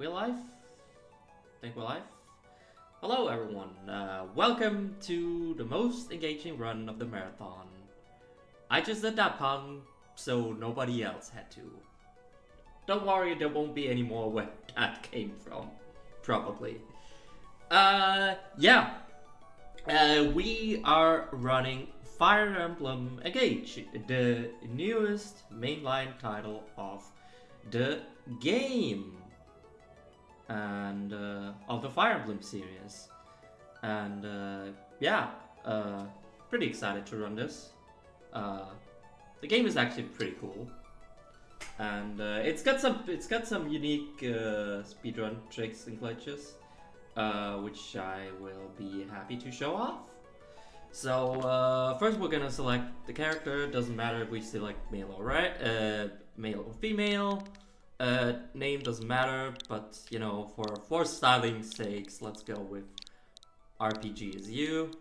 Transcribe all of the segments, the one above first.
we're live? Think we're live? Hello everyone, welcome to the most engaging run of the marathon. I just did that pun, so nobody else had to. Don't worry, there won't be any more where that came from, probably. We are running Fire Emblem Engage, the newest mainline title of the game and of the Fire Emblem series. And pretty excited to run this. The game is actually pretty cool, and it's got some unique speedrun tricks and glitches, which I will be happy to show off. So first we're gonna select the character. Doesn't matter if we select male or male or female. Name doesn't matter, but you know, for styling sakes, let's go with RPGSU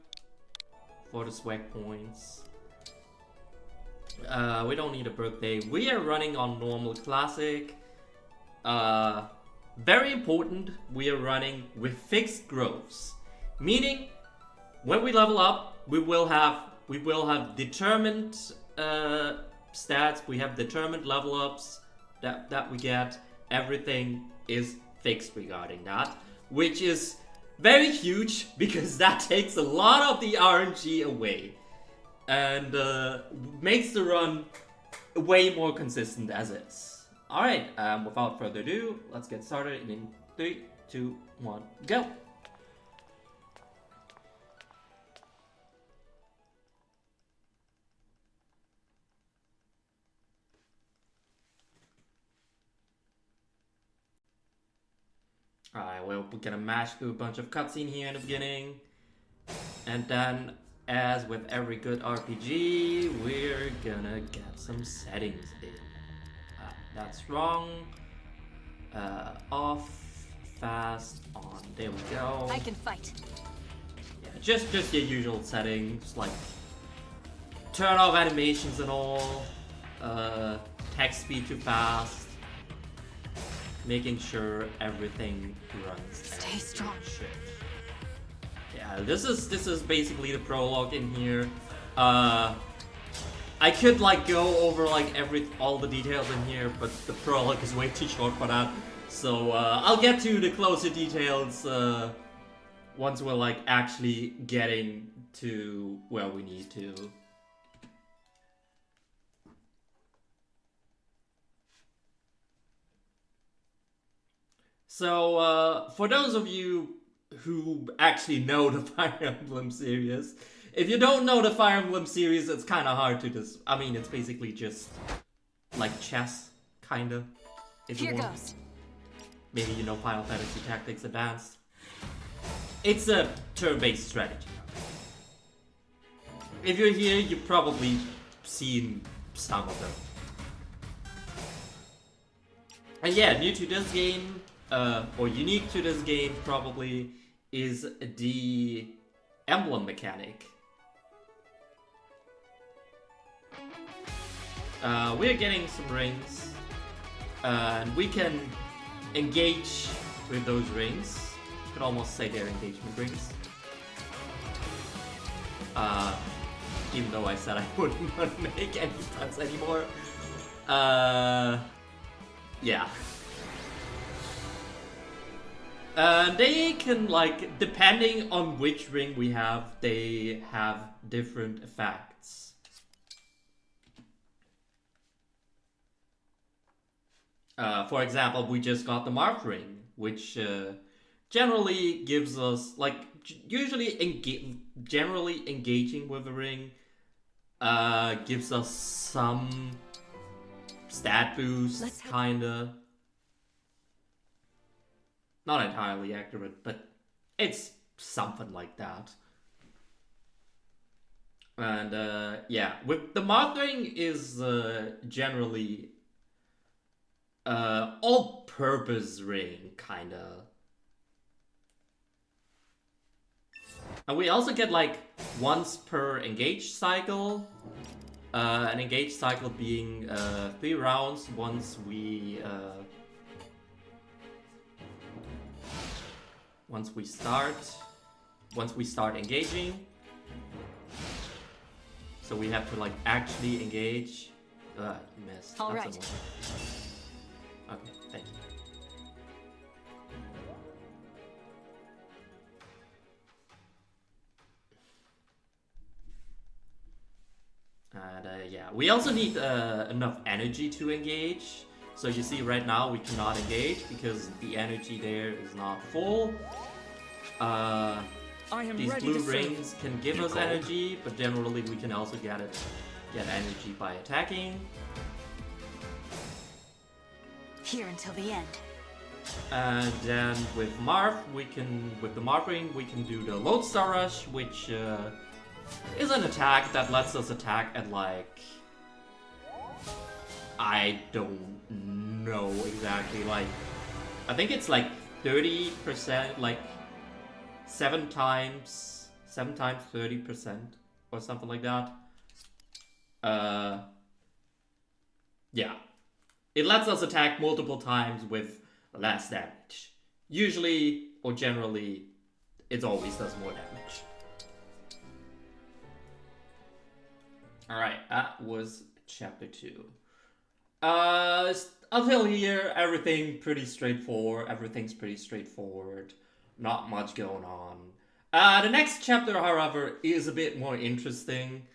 for the swag points. We don't need a birthday. We are running on normal classic. Very important, we are running with fixed growths, meaning when we level up, we will have determined stats. We have determined level ups that we get. Everything is fixed regarding that, which is very huge because that takes a lot of the RNG away and makes the run way more consistent as is. Alright, without further ado, let's get started in 3, 2, 1, go! Alright, well, we're gonna mash through a bunch of cutscene here in the beginning. And then, as with every good RPG, we're gonna get some settings in. That's wrong. Off, fast, on, there we go. I can fight. Yeah, just your usual settings, like turn off animations and all, text speed too fast, making sure everything runs. Stay strong. Shit. Yeah, this is basically the prologue in here. I could like go over like all the details in here, but the prologue is way too short for that. So I'll get to the closer details once we're like actually getting to where we need to. So for those of you who actually know the Fire Emblem series, if you don't know the Fire Emblem series, it's kind of hard to I mean, it's basically just like chess, kind of. Here goes. Maybe you know Final Fantasy Tactics Advanced. It's a turn-based strategy. If you're here, you've probably seen some of them. And yeah, new to this game, or unique to this game probably, is the Emblem mechanic. We're getting some rings, and we can engage with those rings. You could almost say they're engagement rings. Even though I said I wouldn't want to make any puns anymore. Yeah. They can, like, depending on which ring we have, they have different effects. For example, we just got the Marth ring, which generally gives us, like, generally engaging with a ring gives us some stat boost, kinda. Not entirely accurate, but it's something like that. And yeah, with the Marth ring is generally all-purpose ring, kinda. And we also get like once per engage cycle. An engage cycle being 3 rounds once we once we start engaging. So we have to like actually engage. You missed. All That's right. Okay, thank you. And yeah, we also need enough energy to engage. So you see right now we cannot engage because the energy there is not full. These blue rings can give us energy, but generally we can also get energy by attacking. Here until the end. And then with with the Marv ring, we can do the Lodestar Rush, which is an attack that lets us attack at like, I don't know exactly, like, I think it's like 30%, like 7 times 30% or something like that. Yeah. It lets us attack multiple times with less damage. Usually, or generally, it always does more damage. Alright, that was chapter 2. Until here, everything's pretty straightforward. Not much going on. The next chapter, however, is a bit more interesting.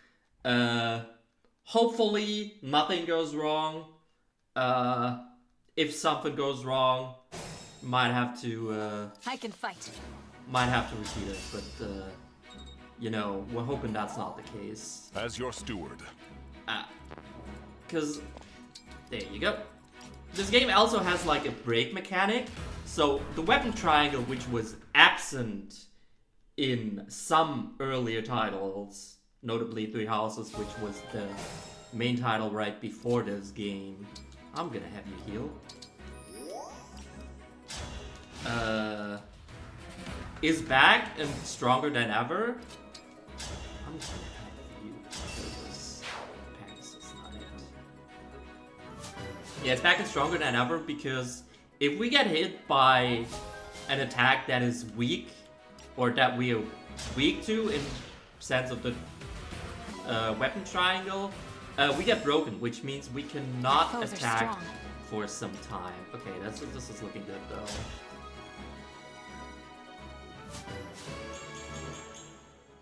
Hopefully, nothing goes wrong. If something goes wrong, might have to I can fight. Repeat it, but you know, we're hoping that's not the case. As your steward. Cause there you go. This game also has like a break mechanic. So the weapon triangle, which was absent in some earlier titles, notably Three Houses, which was the main title right before this game. I'm gonna have you heal. Is back and stronger than ever. I'm just gonna have you because Pegasus not it. Yeah, it's back and stronger than ever because if we get hit by an attack that is weak, or that we are weak to in sense of the weapon triangle, we get broken, which means we cannot attack for some time. Okay, this is looking good though.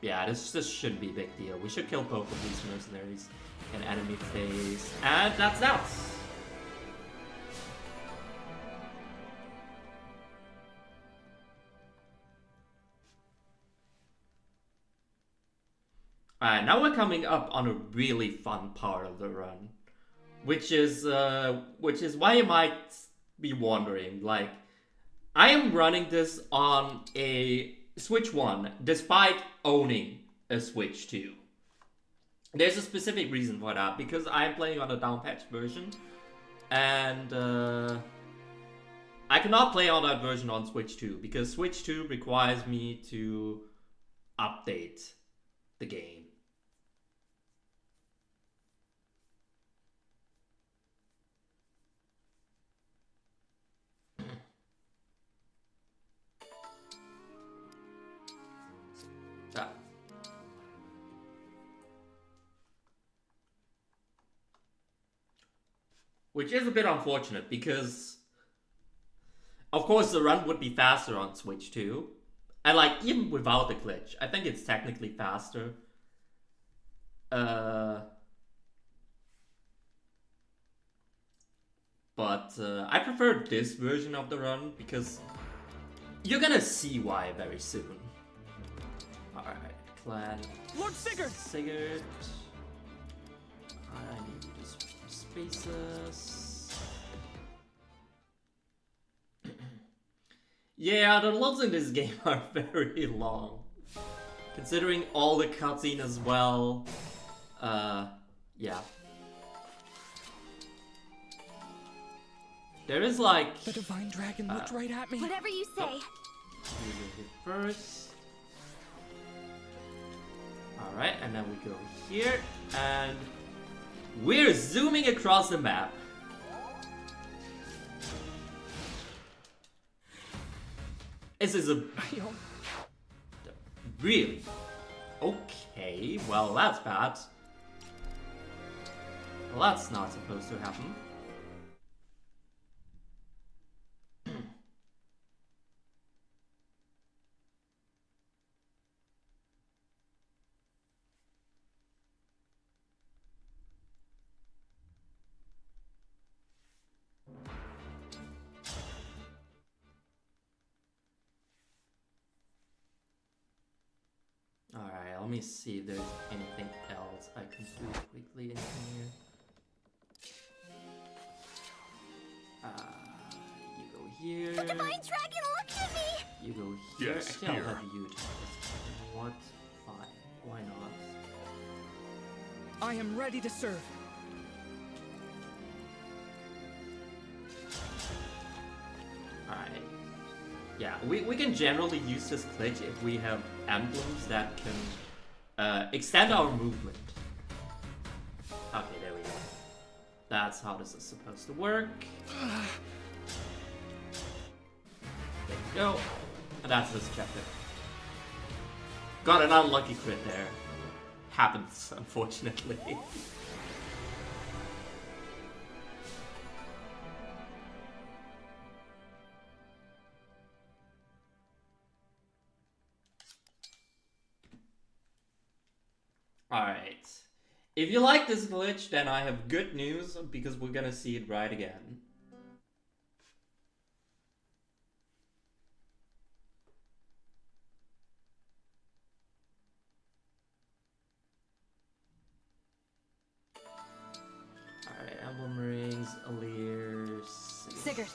Yeah, this shouldn't be a big deal. We should kill both of these mercenaries in enemy phase, and that's that. Alright, now we're coming up on a really fun part of the run, which is why you might be wondering, like, I am running this on a Switch 1, despite owning a Switch 2. There's a specific reason for that, because I'm playing on a down-patched version, and I cannot play on that version on Switch 2, because Switch 2 requires me to update the game. Which is a bit unfortunate because, of course, the run would be faster on Switch 2. And like, even without the glitch, I think it's technically faster. But I prefer this version of the run because you're gonna see why very soon. Alright, clan. Lord Sigurd! Sigurd. I need to do spaces. Yeah, the loads in this game are very long. Considering all the cutscene as well. Yeah. There is like... The divine dragon looked right at me. Whatever you say. We go here first. Alright, and then we go here, and we're zooming across the map. This is a really okay. Well, that's bad. Well, that's not supposed to happen. Alright, let me see if there's anything else I can do quickly in here. You go here. The divine dragon looked at me! You go here. Yes, Actually, here. I'll have you do this. What? Fine. Why not? I am ready to serve. Alright. Yeah, we can generally use this glitch if we have emblems that can extend our movement. Okay, there we go. That's how this is supposed to work. There we go. And that's this chapter. Got an unlucky crit there. Happens, unfortunately. Alright. If you like this glitch, then I have good news, because we're gonna see it right again. Alright, Emblem Rings, Alir, Sigurd.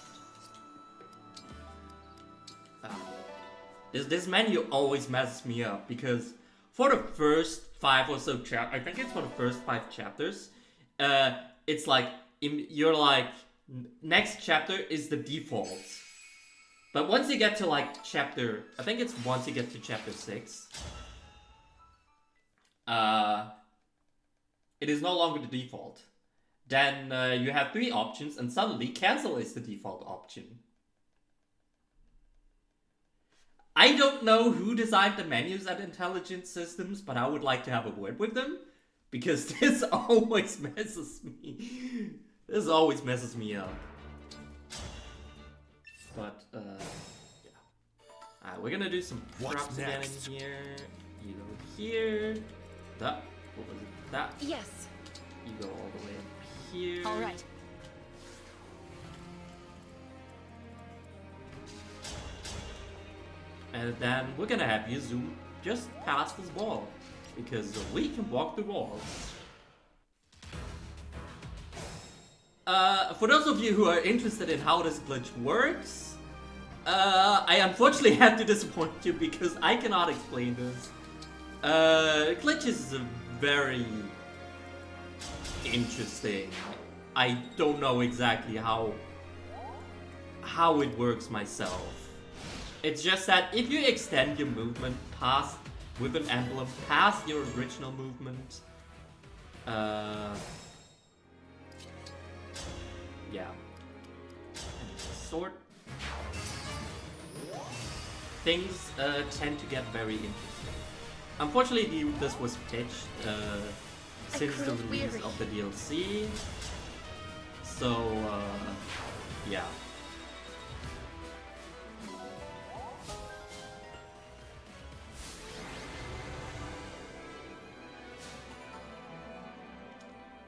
This menu always messes me up, because for the first 5 or so chapters, I think it's for the first 5 chapters, it's like, you're like, next chapter is the default. But once you get to like chapter, I think it's once you get to chapter 6, it is no longer the default. Then you have 3 options, and suddenly cancel is the default option. I don't know who designed the menus at Intelligent Systems, but I would like to have a word with them, because this always messes me. This always messes me up. But yeah. Alright, we're gonna do some props again in here. You go here. That. What was it? That. Yes. You go all the way up here. All right. And then we're gonna have you zoom just past this wall, because we can walk the walls. For those of you who are interested in how this glitch works, I unfortunately have to disappoint you, because I cannot explain this. Glitch is very interesting. I don't know exactly how it works myself. It's just that if you extend your movement past, with an emblem, past your original movement, yeah. Sword. Things tend to get very interesting. Unfortunately, this was pitched since the release of the DLC. So, yeah.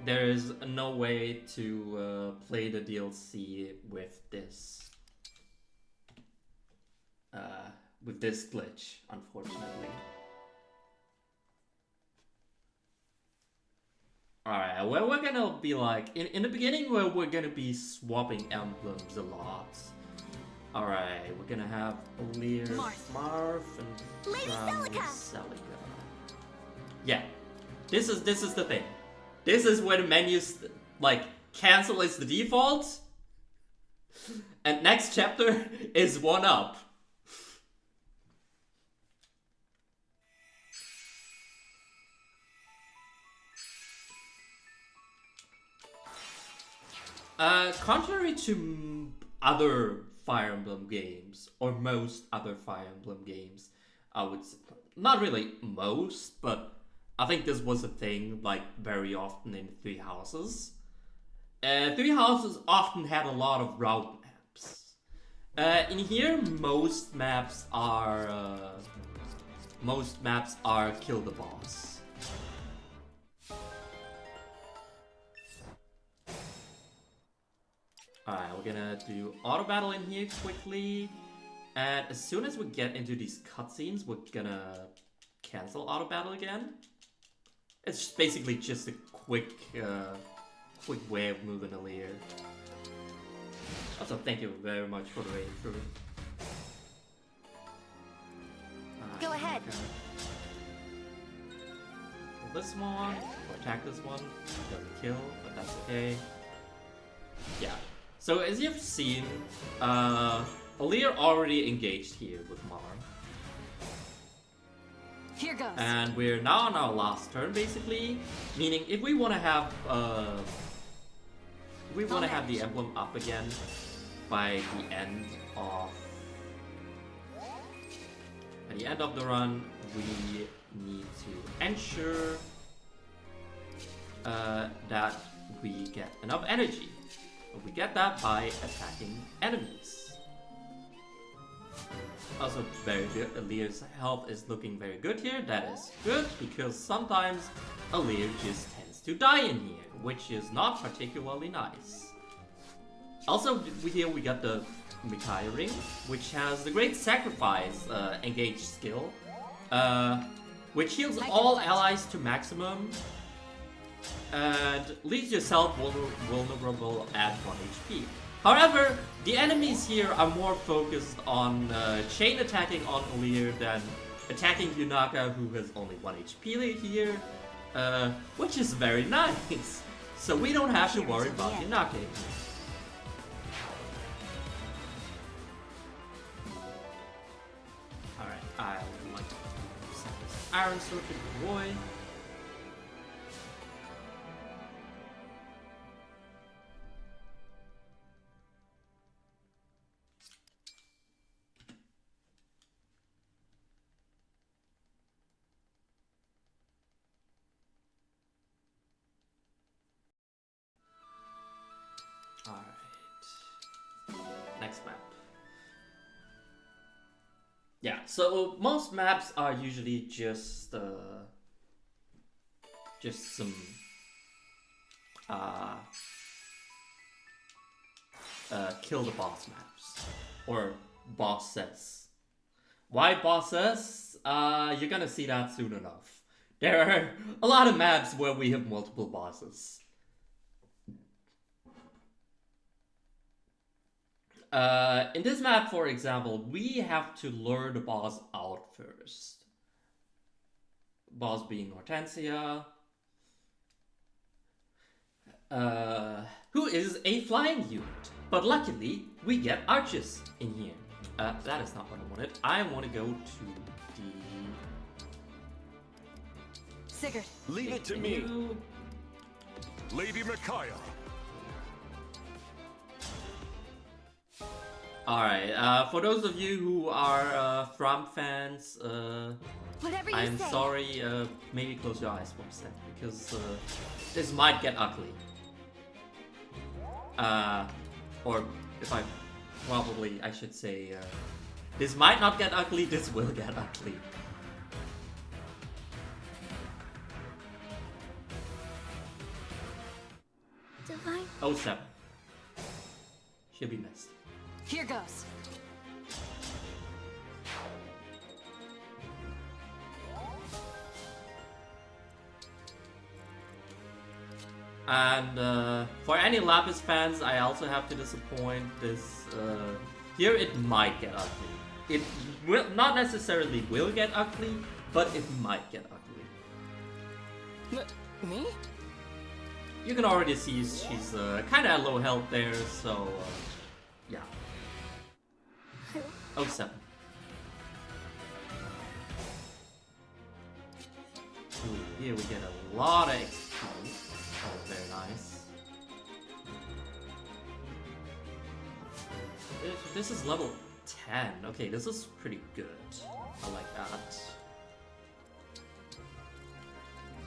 There is no way to play the DLC with this glitch, unfortunately. Alright, well, we're gonna be like, in the beginning we're gonna be swapping emblems a lot. Alright, we're gonna have Alir, Marth, and Lady Celica. Yeah, this is the thing. This is where the menus, like, cancel is the default, and next chapter is 1-up. Contrary to other Fire Emblem games, or most other Fire Emblem games, I would say, not really most, but I think this was a thing like very often in Three Houses. Three Houses often had a lot of route maps. In here, most maps are kill the boss. Alright, we're gonna do auto battle in here quickly. And as soon as we get into these cutscenes, we're gonna cancel auto battle again. It's basically just a quick way of moving Alear. Also, thank you very much for the rating through. Go ahead. Kill this one, or attack this one. Doesn't kill, but that's okay. Yeah. So as you've seen, Alear already engaged here with Mar. Here goes. And we're now on our last turn, basically. Meaning, if we want to have, the emblem up again by the end of the run, we need to ensure that we get enough energy. We get that by attacking enemies. Also very good, Alear's health is looking very good here. That is good, because sometimes Alear just tends to die in here, which is not particularly nice. Also, here we got the Mikai ring, which has the great sacrifice engage skill, which heals all allies to maximum and leaves yourself vulnerable at 1 HP. However, the enemies here are more focused on chain attacking on Alear than attacking Yunaka, who has only 1 HP here, which is very nice. So we don't have to worry about Yunaka. Alright, I would like to send this Iron Sword to the boy. Alright. Next map. Yeah, so most maps are usually just some kill the boss maps. Or bosses. Why bosses? You're gonna see that soon enough. There are a lot of maps where we have multiple bosses. In this map, for example, we have to lure the boss out first. Boss being Hortensia, who is a flying unit. But luckily, we get archers in here. That is not what I wanted. I want to go to the... Sigurd. Leave it to me. Lady Micaiah. Alright, for those of you who are From fans, Whatever you I'm say. sorry, maybe close your eyes for a sec, because this might get ugly. Or if I should say, this might not get ugly, this will get ugly. Divine. 07. She'll be missed. Here goes. And for any Lapis fans, I also have to disappoint this. Here it might get ugly. It will not necessarily will get ugly, but it might get ugly. Me? You can already see she's kind of at low health there, so yeah. 07. Ooh, here we get a lot of XP. Oh, very nice. This this is level 10. Okay, this is pretty good. I like that.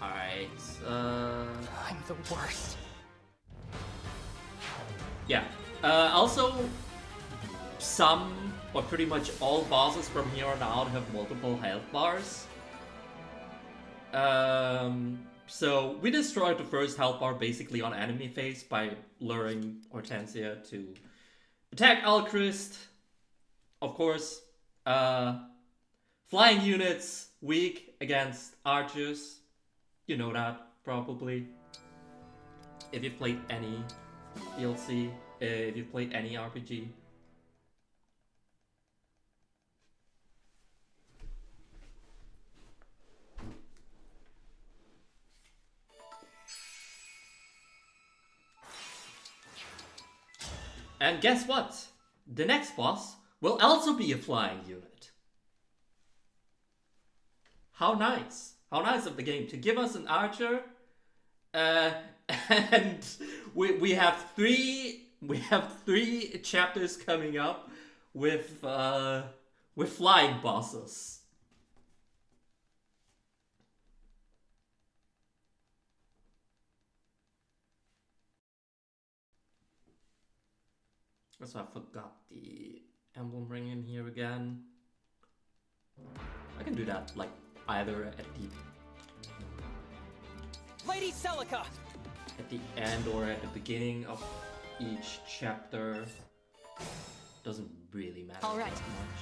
Alright, I'm the worst. yeah. Also, some, or pretty much all bosses from here on out have multiple health bars. So we destroyed the first health bar basically on enemy phase by luring Hortensia to attack Alchrist. Of course, flying units weak against archers. You know that, probably. If you've played any DLC, if you've played any RPG. And guess what? The next boss will also be a flying unit. How nice. How nice of the game to give us an archer. And we have three chapters coming up with flying bosses. So I forgot the emblem ring in here again. I can do that like either at Lady Celica! the end or at the beginning of each chapter. Doesn't really matter All right. that much.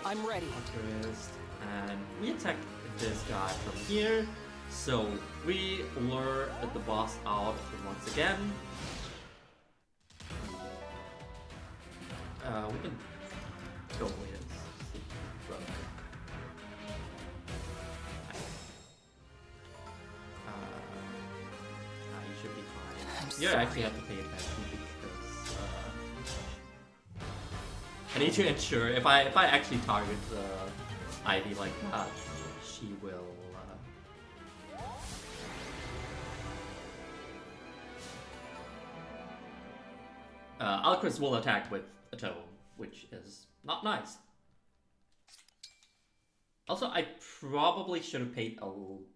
I'm ready. Archerist, and we attack this guy from here. So we lure the boss out once again. We can go with it. You should be fine. You actually have to pay attention because I need to ensure if I actually target Ivy like that, she will. Alchrist will attack with a tome, which is not nice. Also, I probably should have paid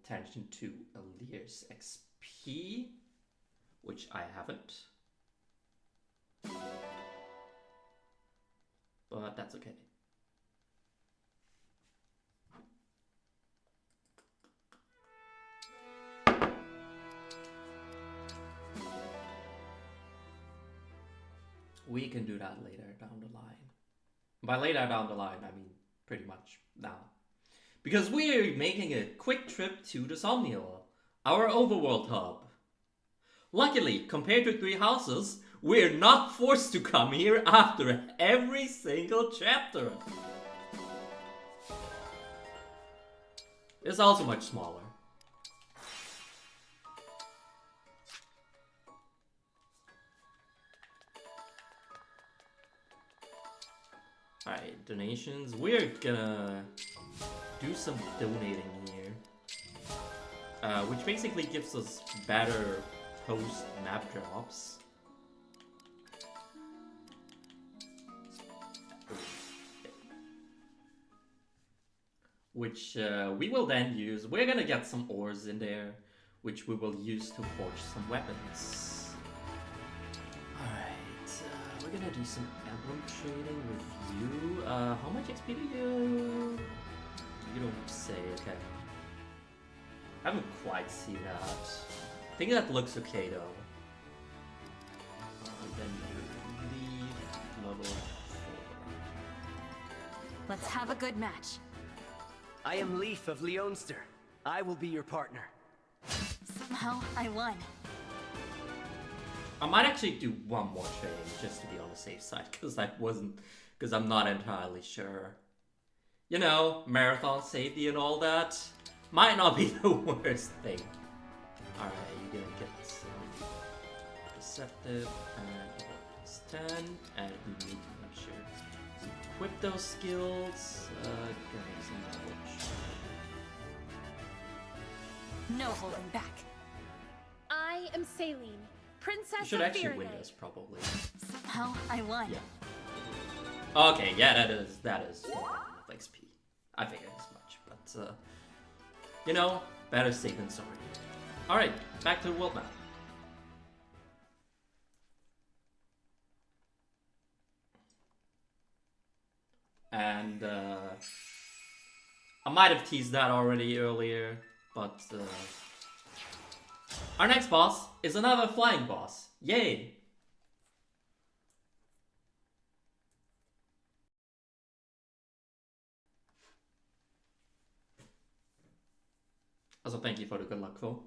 attention to Alir's XP, which I haven't. But that's okay. We can do that later down the line. By later down the line, I mean pretty much now. Because we're making a quick trip to the Somnial, our overworld hub. Luckily, compared to Three Houses, we're not forced to come here after every single chapter. It's also much smaller. Alright, donations. We're gonna do some donating here. Which basically gives us better post-map drops. Which we will then use. We're gonna get some ores in there, which we will use to forge some weapons. Alright, we're gonna do some emblem trading with you. How much XP do you? You don't say, okay. I haven't quite seen that. I think that looks okay though. Then you leave level 4. Let's have a good match. I am Leaf of Leonster. I will be your partner. Somehow, I won. I might actually do one more trade just to be on the safe side, because I'm not entirely sure. You know, marathon safety and all that might not be the worst thing. Alright, you're gonna get some deceptive and plus 10, and we need to make sure to equip those skills. Gonna make some damage. No holding back. I am Saline, You Princess should of actually win Faraday. this, probably. Somehow I won. Yeah. Okay, yeah, that is 4 XP. I figured as much, but you know, better safe than sorry. Alright, back to the world map. And I might have teased that already earlier, but our next boss is another flying boss. Yay! Also, thank you for the good luck, Phil.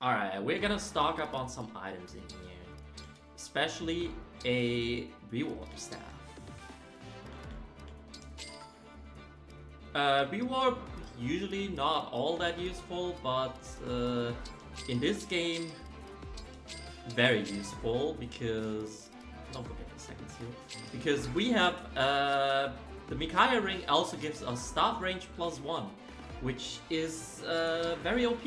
Alright, we're gonna stock up on some items in here. Especially a rewarp staff. Rewarp, usually not all that useful, but in this game, very useful because... Don't forget the second seal. Because we have... the Micaiah ring also gives us staff range +1, which is very OP.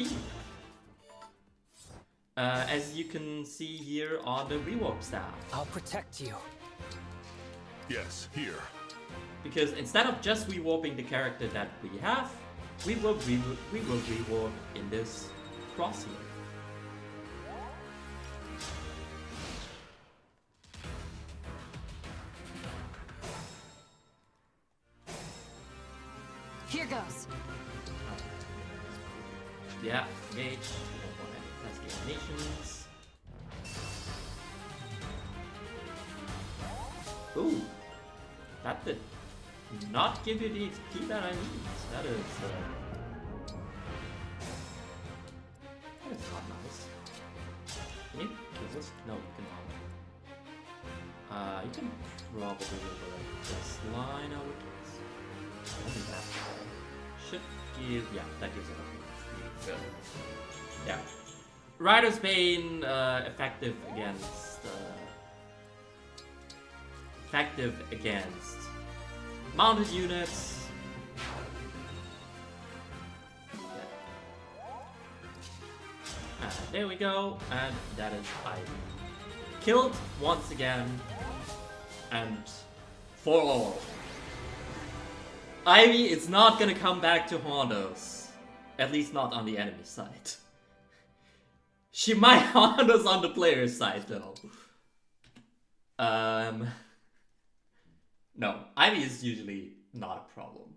As you can see here on the rewarp staff. I'll protect you. Yes, here. Because instead of just rewarping the character that we have, we will rewarp in this cross here. Here goes. Yeah, engage. We don't want any nations. Ooh, that did not give you the XP that I need. That is not nice. Can you kill this? No, you cannot. You can probably overwrite this line, I would guess. I think that should give, yeah, that gives it a yeah. Rider's Bane effective against mounted units. Yeah. There we go, and that is Ivy. Killed once again, and for all. Ivy is not gonna come back to haunt us. At least not on the enemy side. She might haunt us on the player's side though. No, Ivy is usually not a problem.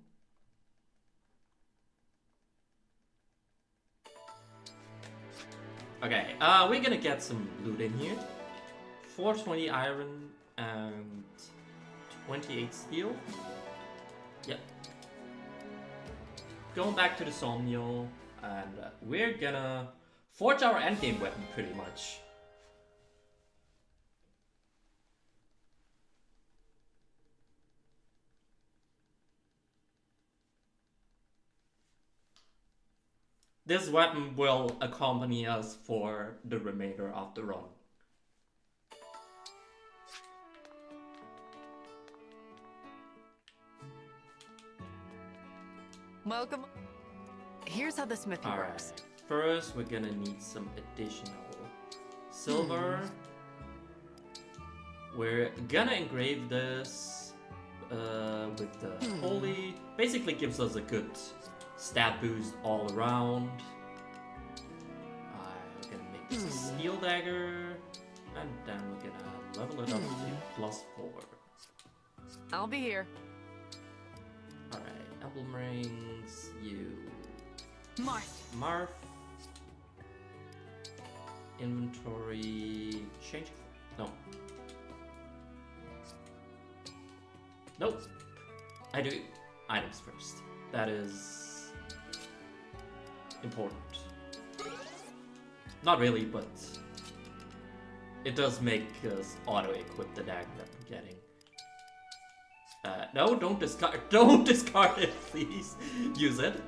Okay, we're gonna get some loot in here. 420 iron and 28 steel. Yep. Going back to the Somnial, and we're gonna forge our endgame weapon pretty much. This weapon will accompany us for the remainder of the run. Welcome. Here's how the smithy works. First, we're gonna need some additional silver. We're gonna engrave this with the holy. Basically gives us a good stat boost all around. We're gonna make this a steel dagger, and then we're gonna level it up to +4. I'll be here. Alright, emblem rings, you... Marth. Inventory... change... no. Nope. I do items first. That is... important. Not really, but... it does make us auto-equip the dagger that we're getting. No, don't discard. Don't discard it, please. Use it.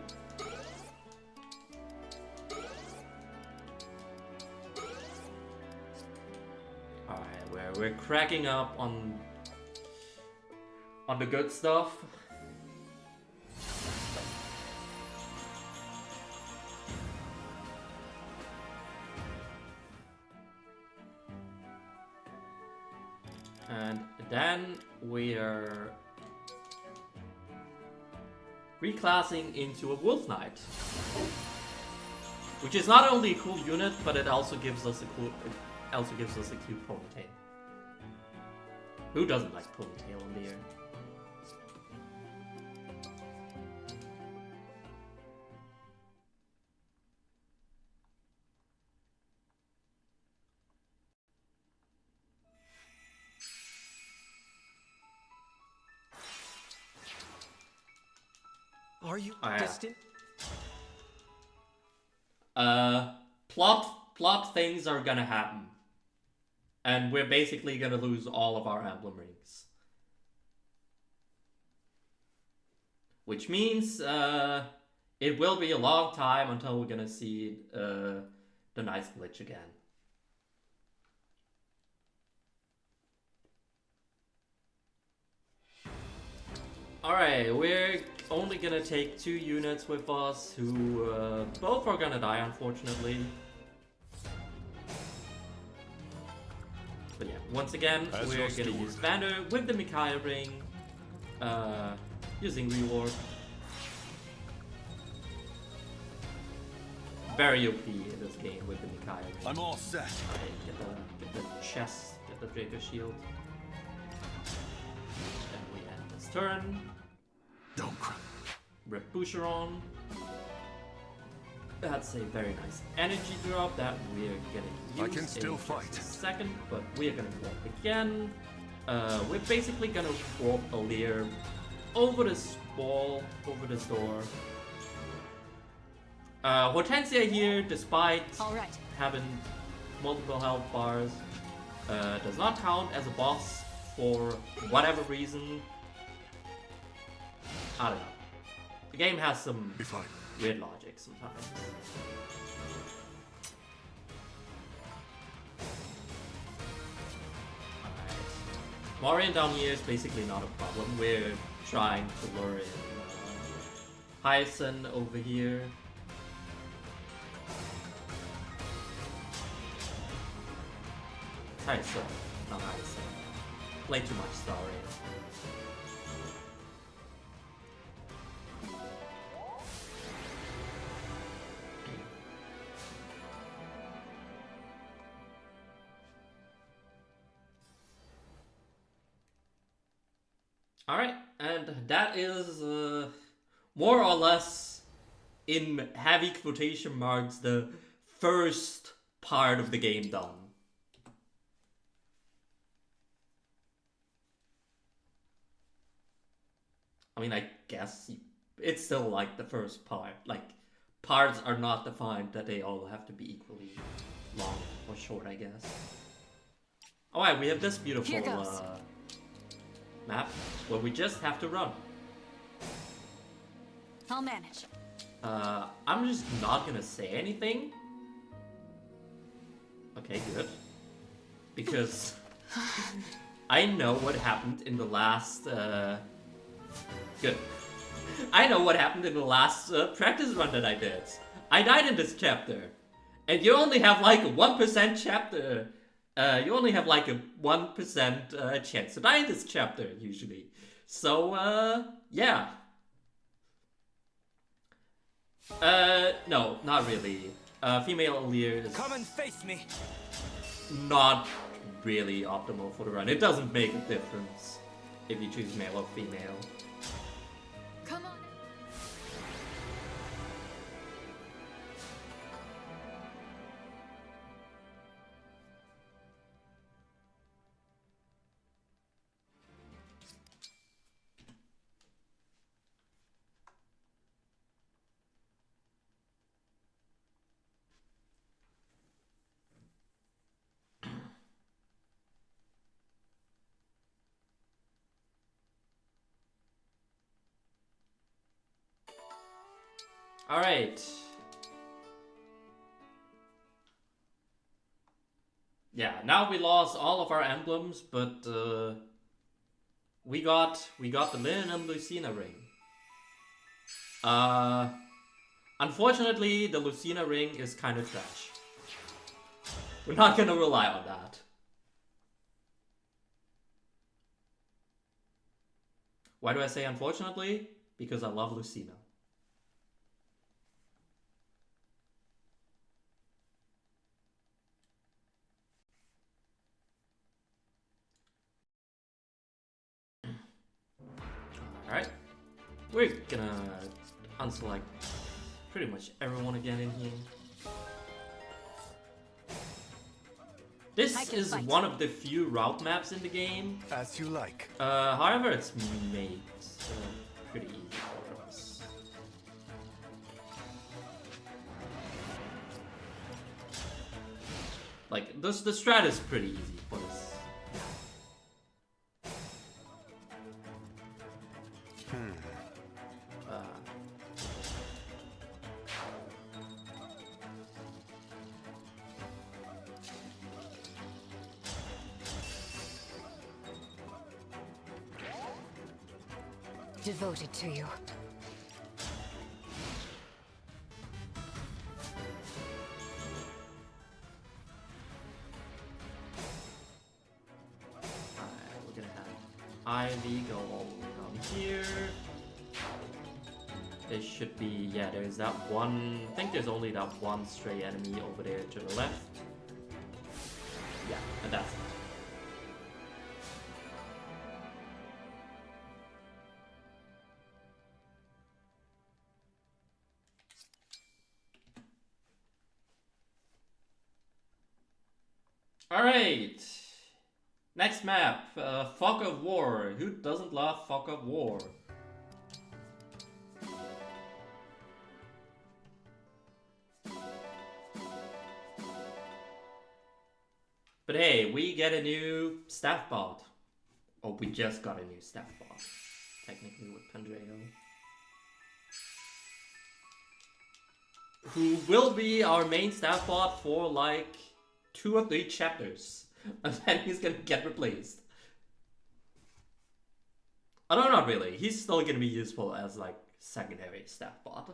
where we're cracking up on the good stuff. And then we are reclassing into a Wolf Knight, which is not only a cool unit, but it also gives us a cute ponytail. Who doesn't like ponytail in the air? Are you Oh, yeah. distant? Plot things are gonna happen. And we're basically gonna lose all of our emblem rings. Which means, it will be a long time until we're gonna see, the nice glitch again. Alright, we're only gonna take 2 units with us who both are gonna die, unfortunately. But yeah, once again, As we're your gonna steward. use Banner with the Micaiah ring, using Rewarp. Very OP in this game with the Micaiah ring. I'm all set. Alright, get the chest, get the Draco shield. Then we end this turn. Don't cry. Rip Boucheron. That's a very nice energy drop that we're gonna use. I can still in just fight. a second, but we are gonna warp again. We're basically gonna warp a Lear over this wall, over this door. Hortensia here, despite All right. having multiple health bars, does not count as a boss for whatever reason. I don't know. The game has some Be fine. weird logic sometimes. Alright. Maureen down here is basically not a problem. We're trying to lure in Hyacinth over here. Hyacinth, not Hyacinth. Play too much Star Rail. Alright, and that is more or less, in heavy quotation marks, the first part of the game done. I mean, I guess it's still like the first part. Like, parts are not defined that they all have to be equally long or short, I guess. Alright, we have this beautiful Here goes. map where we just have to run. I'll manage. I'm just not gonna say anything. Okay, good. Because I know what happened in the last, good. I know what happened in the last practice run that I did. I died in this chapter. And you only have like a 1% chapter. You only have like a 1% chance to die in this chapter, usually. So, yeah. No, not really. Female Lear is Come and face me. not really optimal for the run. It doesn't make a difference if you choose male or female. Come on. Alright. Yeah, now we lost all of our emblems, but we got the Lynn and Lucina ring. Unfortunately, the Lucina ring is kind of trash. We're not gonna rely on that. Why do I say unfortunately? Because I love Lucina. Alright. We're gonna unselect pretty much everyone again in here. This is one of the few route maps in the game. As you like. However, it's made pretty easy for us. Like, the strat is pretty easy for this. Devoted to you. We're gonna have Ivy go all the way down here. There should be, yeah, there's that one, I think there's only that one stray enemy over there to the left. Yeah, and that's it. Alright, next map, Fog of War. Who doesn't love Fog of War? But hey, we get a new staff bot. Oh, we just got a new staff bot, technically with Pandreo. Who will be our main staff bot for like 2 or 3 chapters, and then he's gonna get replaced. Oh no, not really. He's still gonna be useful as like secondary staff bot.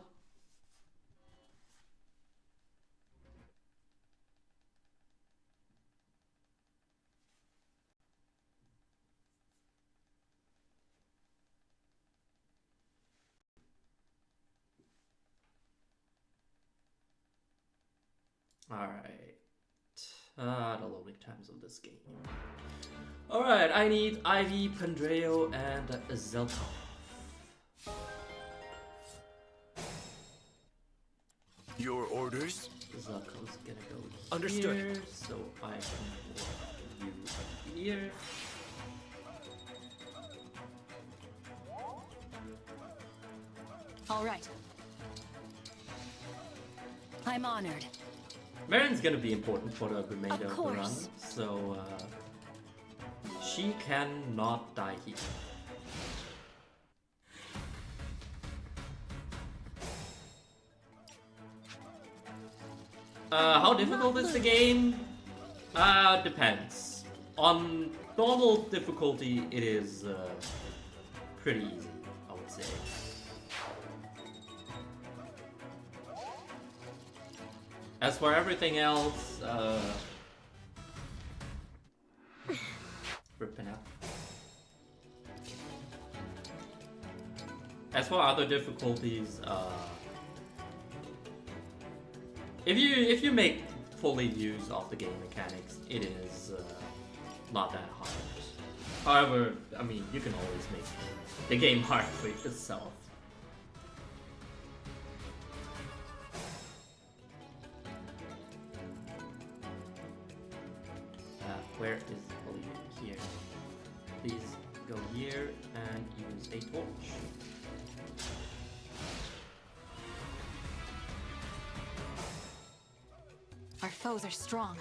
Alright. The loading times of this game. Alright, I need Ivy, Pandreo, and Zelkov. Your orders? Zelkov's gonna go Understood. here, so I can work you here. All right. I'm honored. Marin's gonna be important for the remainder of the run, course. so she cannot die here. How difficult is the game? Depends. On normal difficulty, it is pretty easy, I would say. As for everything else, ripping up. As for other difficulties, if you make fully use of the game mechanics, it is not that hard. However, I mean, you can always make the game hard for yourself. Where is Oliver? Here. Please go here and use a torch. Our foes are strong.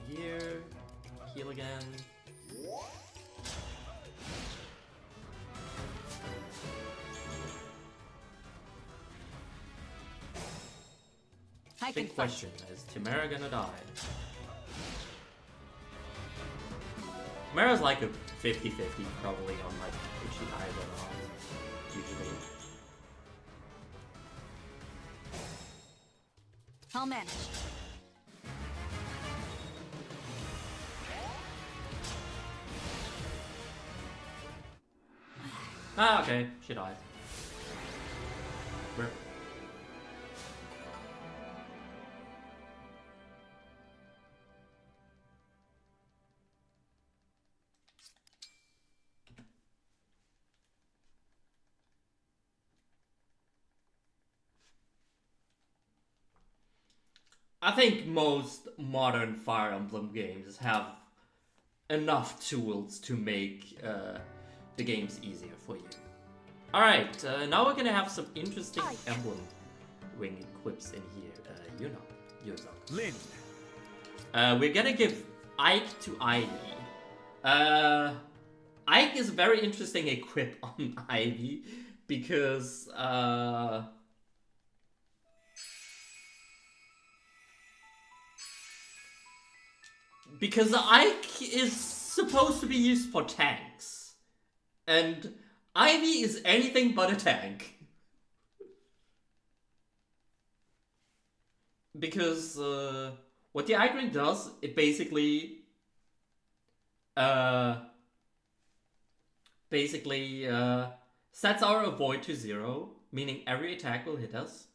Here, heal again. I can Big question, is Tamara gonna die? Mara's like a 50-50 probably on like if she dies or not, usually. I'll manage. Ah, okay, she died. Rip. I think most modern Fire Emblem games have enough tools to make the games easier for you. Alright, now we're gonna have some interesting Emblem wing equips in here. You know, yourself. Lynn. We're gonna give Ike to Ivy. Ike is a very interesting equip on Ivy because Ike is supposed to be used for tanks. And Ivy is anything but a tank. Because what the Ike ring does, it basically sets our avoid to 0, meaning every attack will hit us.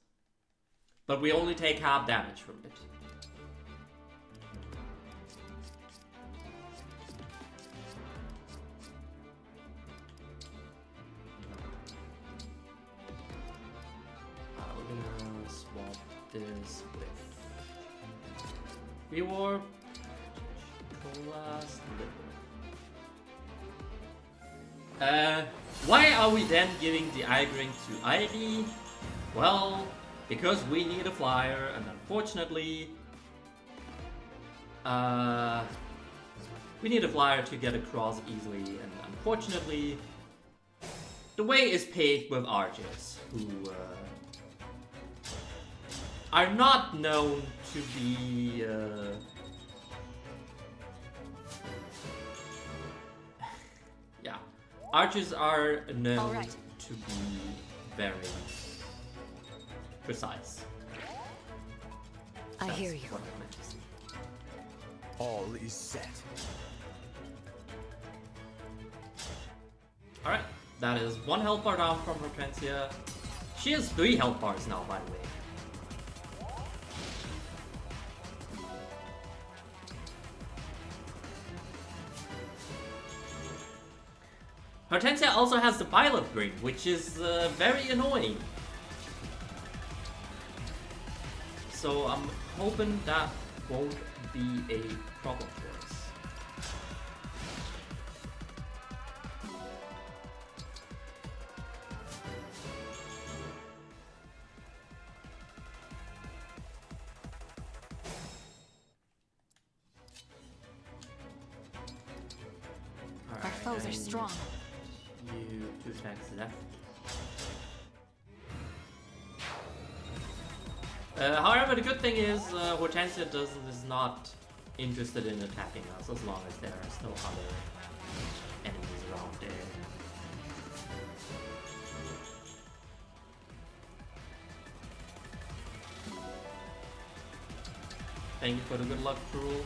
But we only take half damage from it. This with reward class why are we then giving the eye ring to Ivy? Well, because we need a flyer, and unfortunately we need a flyer to get across easily, and unfortunately the way is paved with RPGs who are not known to be yeah, archers are known to be very precise. I hear you. What I meant to say. All is set. Alright, that is 1 health bar down from Hortensia. She has 3 health bars now, by the way. Hortensia also has the pilot ring, which is very annoying. So I'm hoping that won't be a problem for us. Our foes are strong. You 2 attacks left. However, the good thing is Hortensia is not interested in attacking us as long as there are no other enemies around there. Thank you for the good luck, Cruel.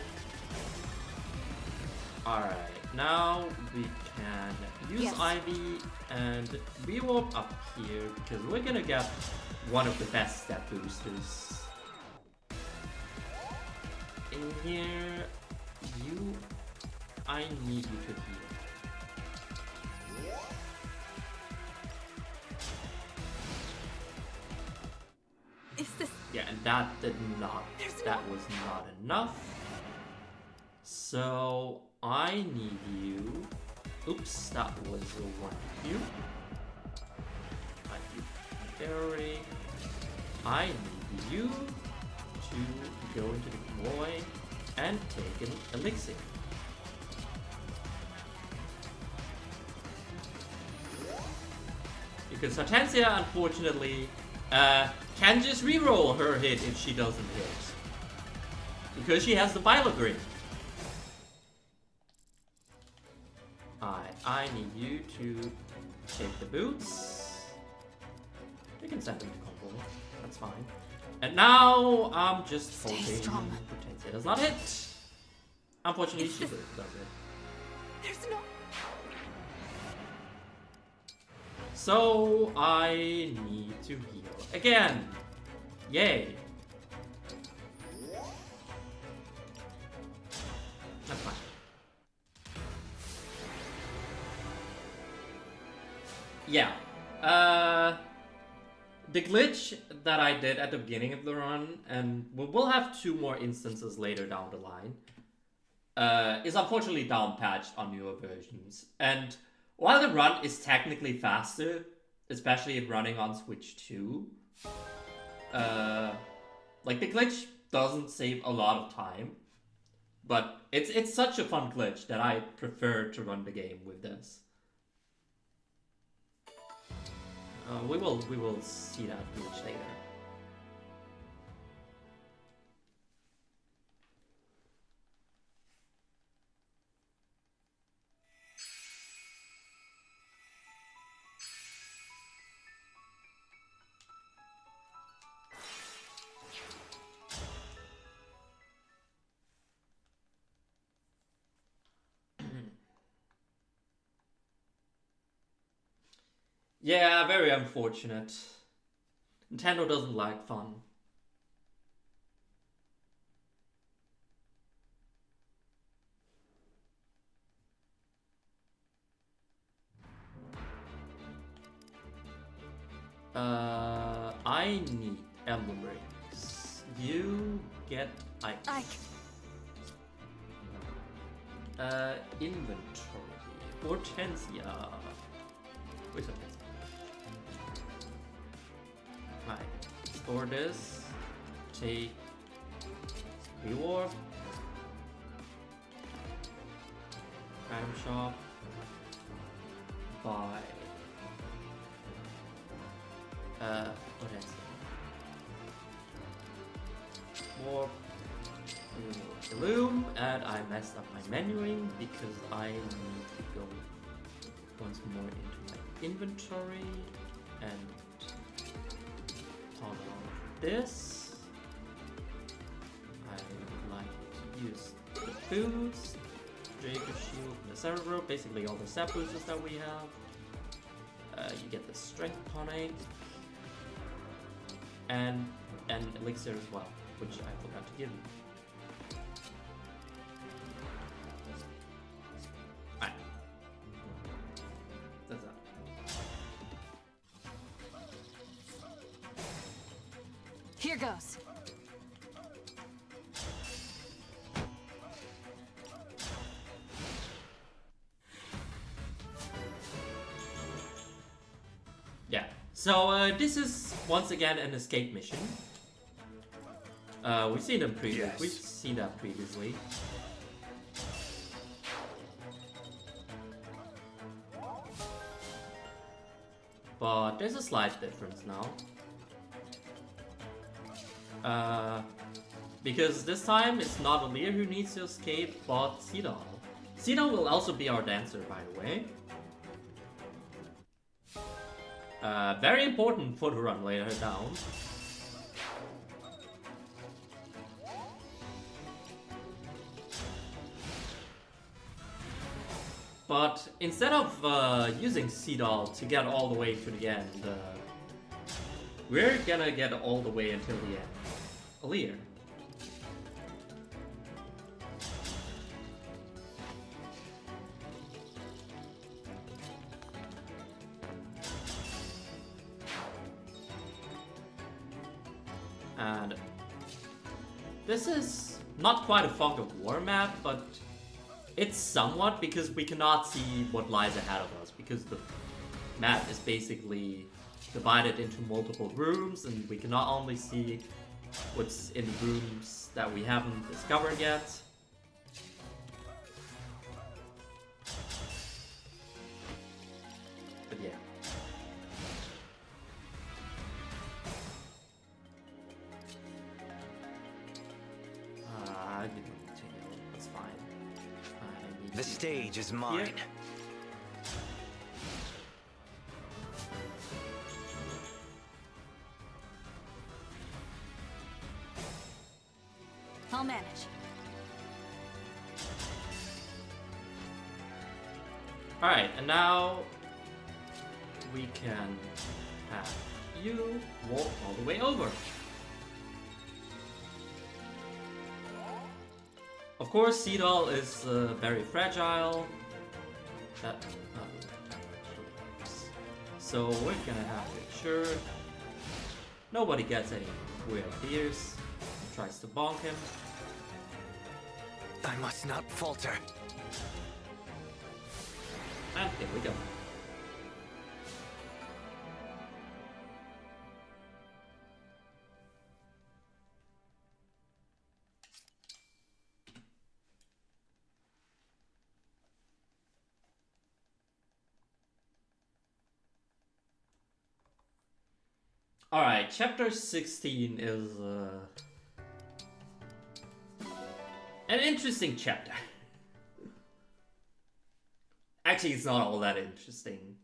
Alright, now we can use Ivy and rewarp up here because we're gonna get one of the best stat boosters. In here, I need you to heal. Is this? Yeah, and that was not enough. So I need you. Oops, that was the one you. I need you to go into the convoy and take an elixir. Because Hortensia, unfortunately, can just reroll her hit if she doesn't hit. Because she has the pilot ring. I need you to take the boots. You can send them to combo. That's fine. And now I'm just Stay hoping strong. Potentia does not hit. Unfortunately, she does it. There's no. So I need to heal again. Yay. That's fine. Yeah. The glitch that I did at the beginning of the run, and we'll have 2 more instances later down the line, is unfortunately down patched on newer versions. And while the run is technically faster, especially if running on Switch 2, like the glitch doesn't save a lot of time, but it's such a fun glitch that I prefer to run the game with this. We will see that glitch later. Yeah, very unfortunate. Nintendo doesn't like fun. I need Emblem rings. You get Ike. Inventory. Hortensia. Where's Hortensia? Right. Store this. Take reward. Item shop. Buy. Hortensia. More. Loom, and I messed up my menuing because I need to go once more into my inventory and toggle on this. I would like to use the boots, Draco Shield, and the Cerebro, basically all the stat boosters that we have. You get the Strength Tonic and an elixir as well, which I forgot to give you. Here goes. Yeah. So this is once again an escape mission. We've seen them Yes. We've seen that previously. But there's a slight difference now. Because this time it's not Alear who needs to escape, but Sidal. Sidal will also be our dancer, by the way. Very important for the run later down. But instead of using Sidal to get all the way to the end, we're gonna get all the way until the end. Alear. And this is not quite a fog of war map, but it's somewhat because we cannot see what lies ahead of us because the map is basically divided into multiple rooms and we can not only see what's in the rooms that we haven't discovered yet. But yeah. I didn't take it. That's fine. I need The stage is mine. Alright, and now we can have you walk all the way over. Of course, Seedall is very fragile. So we're gonna have to ensure nobody gets any weird ideas. Tries to bonk him. I must not falter. And here we go. Alright, chapter 16 is an interesting chapter. Actually, it's not all that interesting.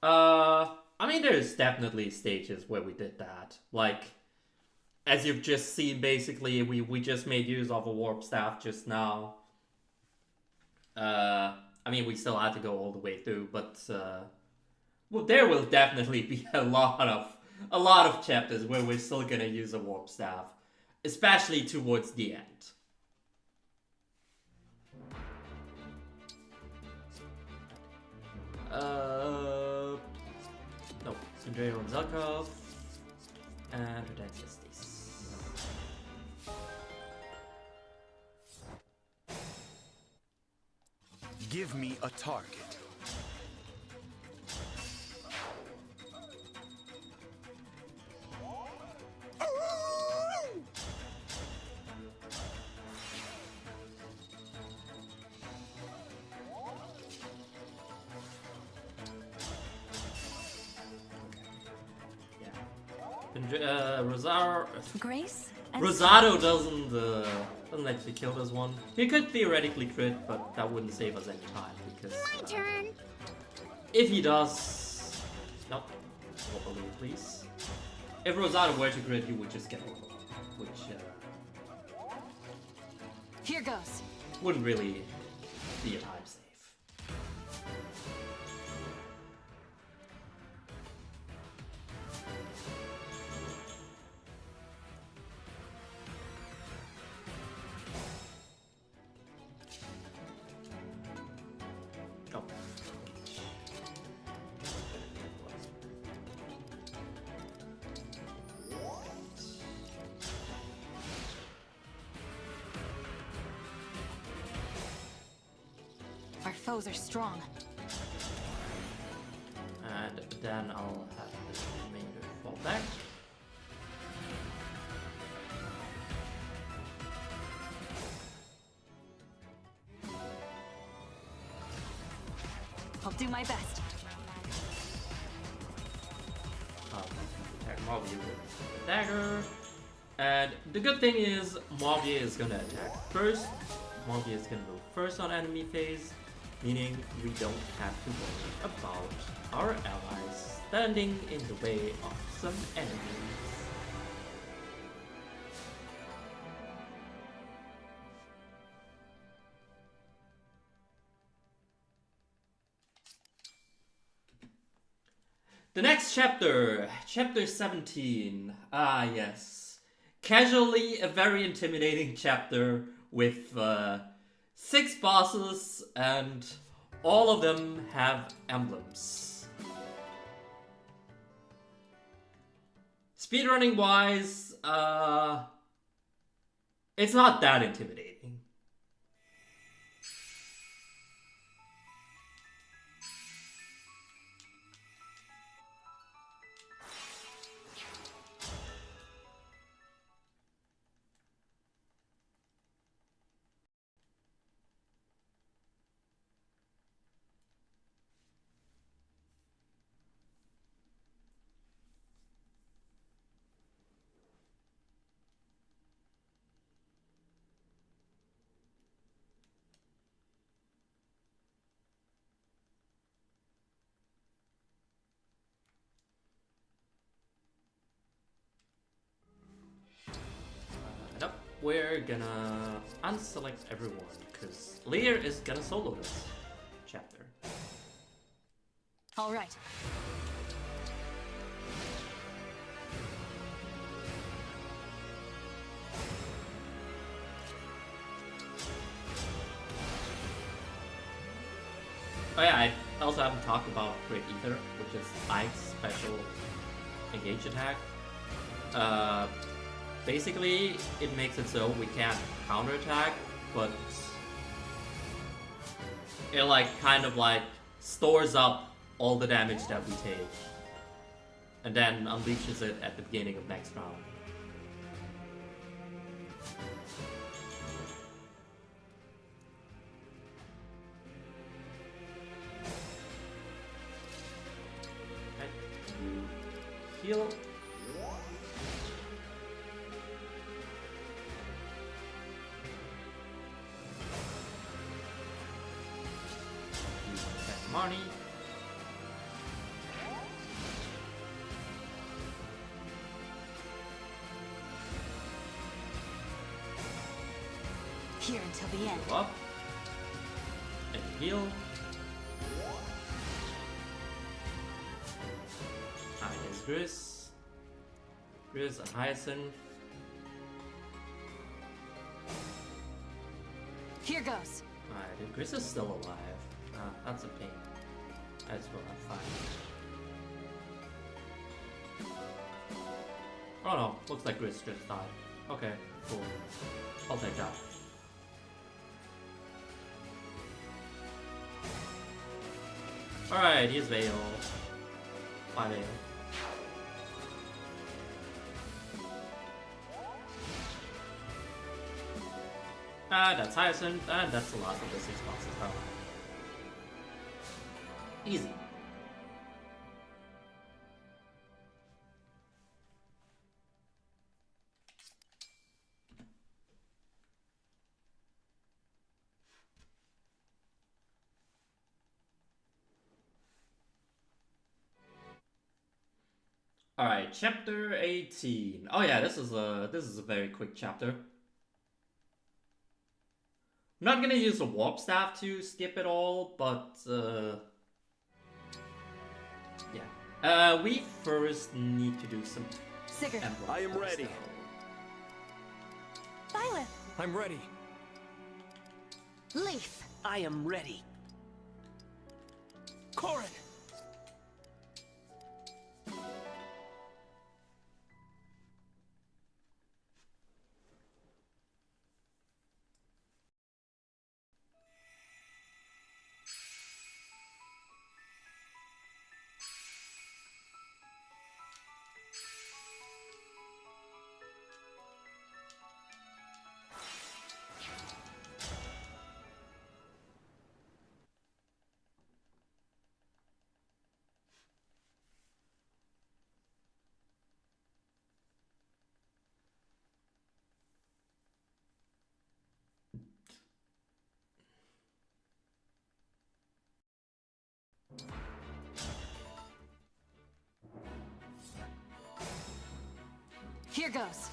I mean, there's definitely stages where we did that. Like, as you've just seen, basically, we just made use of a warp staff just now. I mean, we still had to go all the way through, but well, there will definitely be a lot of chapters where we're still gonna use a warp staff, especially towards the end. No, Andrei on Zarkov and Redactus. Give me a target. Grace? And Rosado doesn't actually kill this one. He could theoretically crit, but that wouldn't save us any time because My turn. if he does, nope, roll believe, please. If Rosado were to crit, he would just get over, which Here goes. wouldn't really be a time save. Oh. Our foes are strong. And then I'll have the remainder fall back. I'll do my best. Attack Morbius with the dagger. And the good thing is, Morbius is gonna attack first. Morbius is gonna move first on enemy phase, meaning we don't have to worry about our allies standing in the way of some enemies. The next chapter, chapter 17. Ah, yes. Casually a very intimidating chapter with 6 bosses and all of them have emblems. Speedrunning wise, it's not that intimidating. we're gonna unselect everyone because Lear is gonna solo this chapter. All right. Oh yeah, I also haven't talked about Great Ether, which is Ike's special engage attack. Basically, it makes it so we can't counterattack, but it like kind of like stores up all the damage that we take, and then unleashes it at the beginning of next round. Heal. Marnie. Here until the end. Go up. And heal. Grizz. Grizz and Hyacinth. Here goes. Alright, Grizz is still alive. That's a pain. That's well, I'm fine. Oh no, looks like Grizz just died. Okay, cool. I'll take that. Alright, here's Vale. Bye, Vale. That's Hyacinth, and that's the last of the 6 boxes. Oh. Easy. All right, chapter 18. Oh yeah, this is a very quick chapter. I'm not gonna use a warp staff to skip it all, but yeah. We first need to do some Sigurd. Emblem I am stuff. ready. Violet. I'm ready. Leaf. I am ready. Corin! Here goes.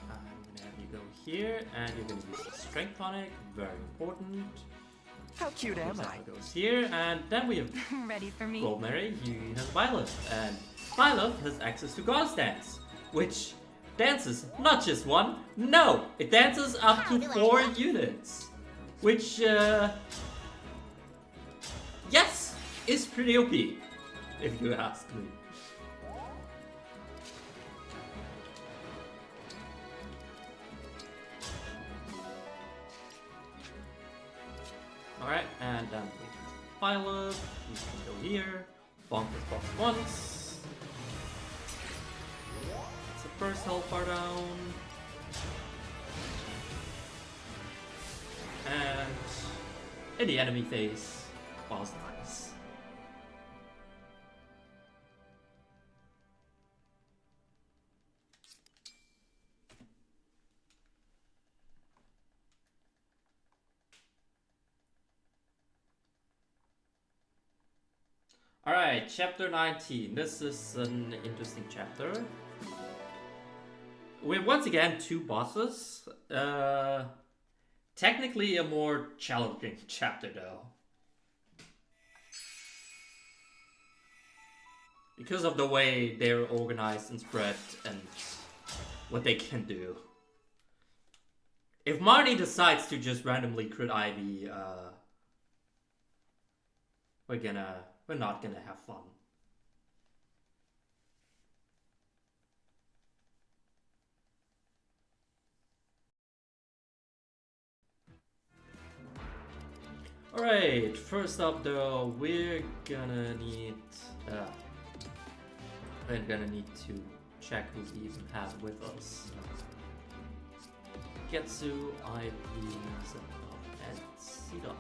I'm gonna have you go here, and you're gonna use the strength tonic. Very important. How cute am I? Goes here, and then we have Ready for me? Goldberry. He has Violet, and Violet has access to God's Dance, which dances not just one. No, it dances up to 4 units, which yes, is pretty OP, if you ask me. Alright, and then we have Violet. You can go here. Bonk this box once. It's the first health bar down. And in the enemy phase, boss dies. Alright, chapter 19. This is an interesting chapter. we once again 2 bosses. Technically a more challenging chapter though. Because of the way they're organized and spread and what they can do. If Marnie decides to just randomly crit Ivy, we're not gonna have fun. Alright, first up though, we're gonna need to check who we even have with us. Getsu, Ivy, and Cedar.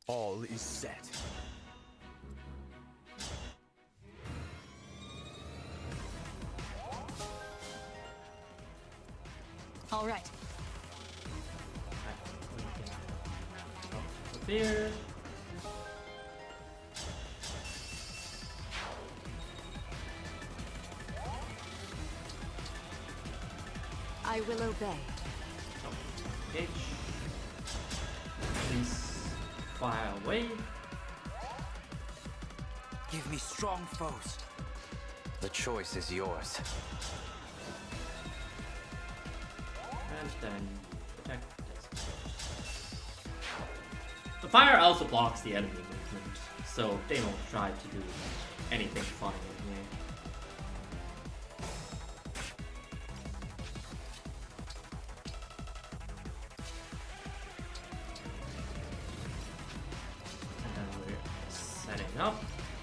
All is set. All right. Here. I will obey. Engage. Please fire away. Give me strong foes. The choice is yours. And then attack this. The fire also blocks the enemy movement, so they don't try to do anything funny in here. And then we're setting up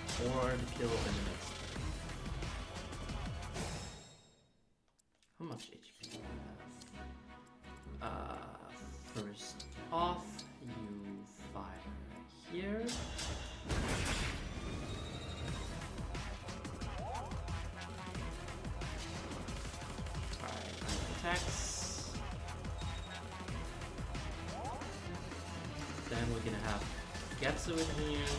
for the kill in the next turn. How much HP do we have? First off, you fire here. Alright, attacks. Then we're gonna have Getsu in here.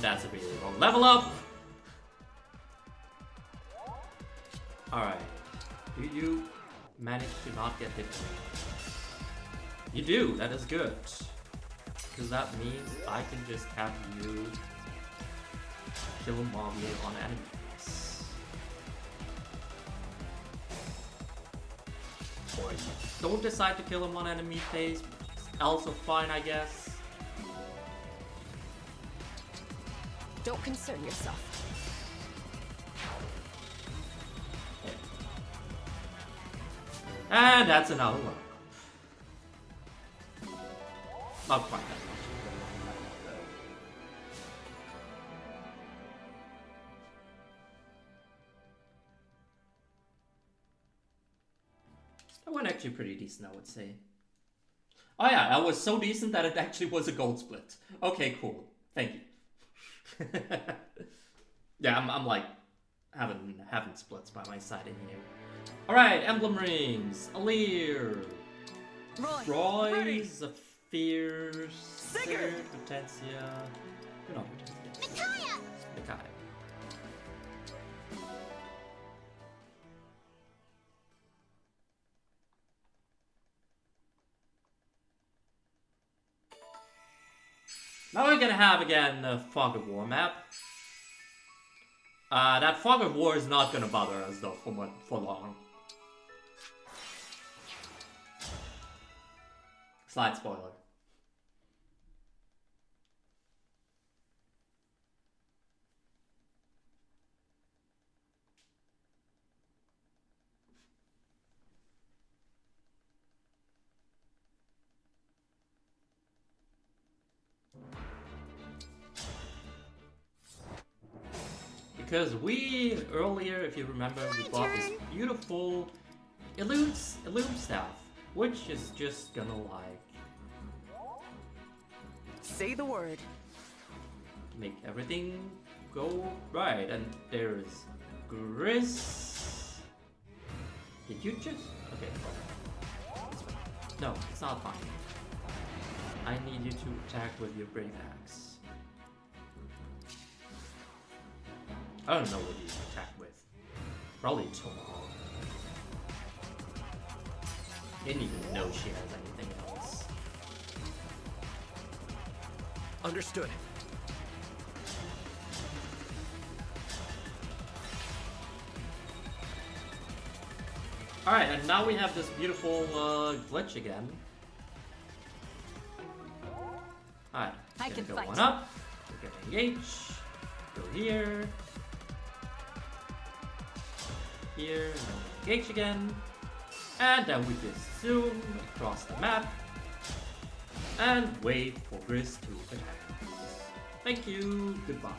That's a really low level up. Alright. Do you manage to not get hit? You do, that is good. Because that means I can just have you kill Mommy on enemies. Or you don't decide to kill him on enemy phase. Also fine, I guess. Don't concern yourself. And that's another one. Not quite that much. That went actually pretty decent, I would say. Oh yeah, that was so decent that it actually was a gold split. Okay, cool. Thank you. Yeah, I'm like having splits by my side in here. Alright, Emblem Rings, Alir, Roy, Zephyr, Sigurd, Potentia, no, Potentia. Mikaya. Now we're gonna have again the Fog of War map. That Fog of War is not gonna bother us though for long. Slight spoiler. Because we, earlier, if you remember, we bought this beautiful Illume Staff, which is just gonna like Say the word. make everything go right. And there's Gris. Did you just? Okay. No, it's not fine. I need you to attack with your Brave Axe. I don't know what you attack with. Probably Tomahawk. Didn't even know she has anything else. Understood. Alright, and now we have this beautiful glitch again. Alright, I gonna can go fight. one up. We're gonna engage. Go here. Here, and then engage again. And then we just zoom across the map. And wait for Gris to attack. Thank you, goodbye.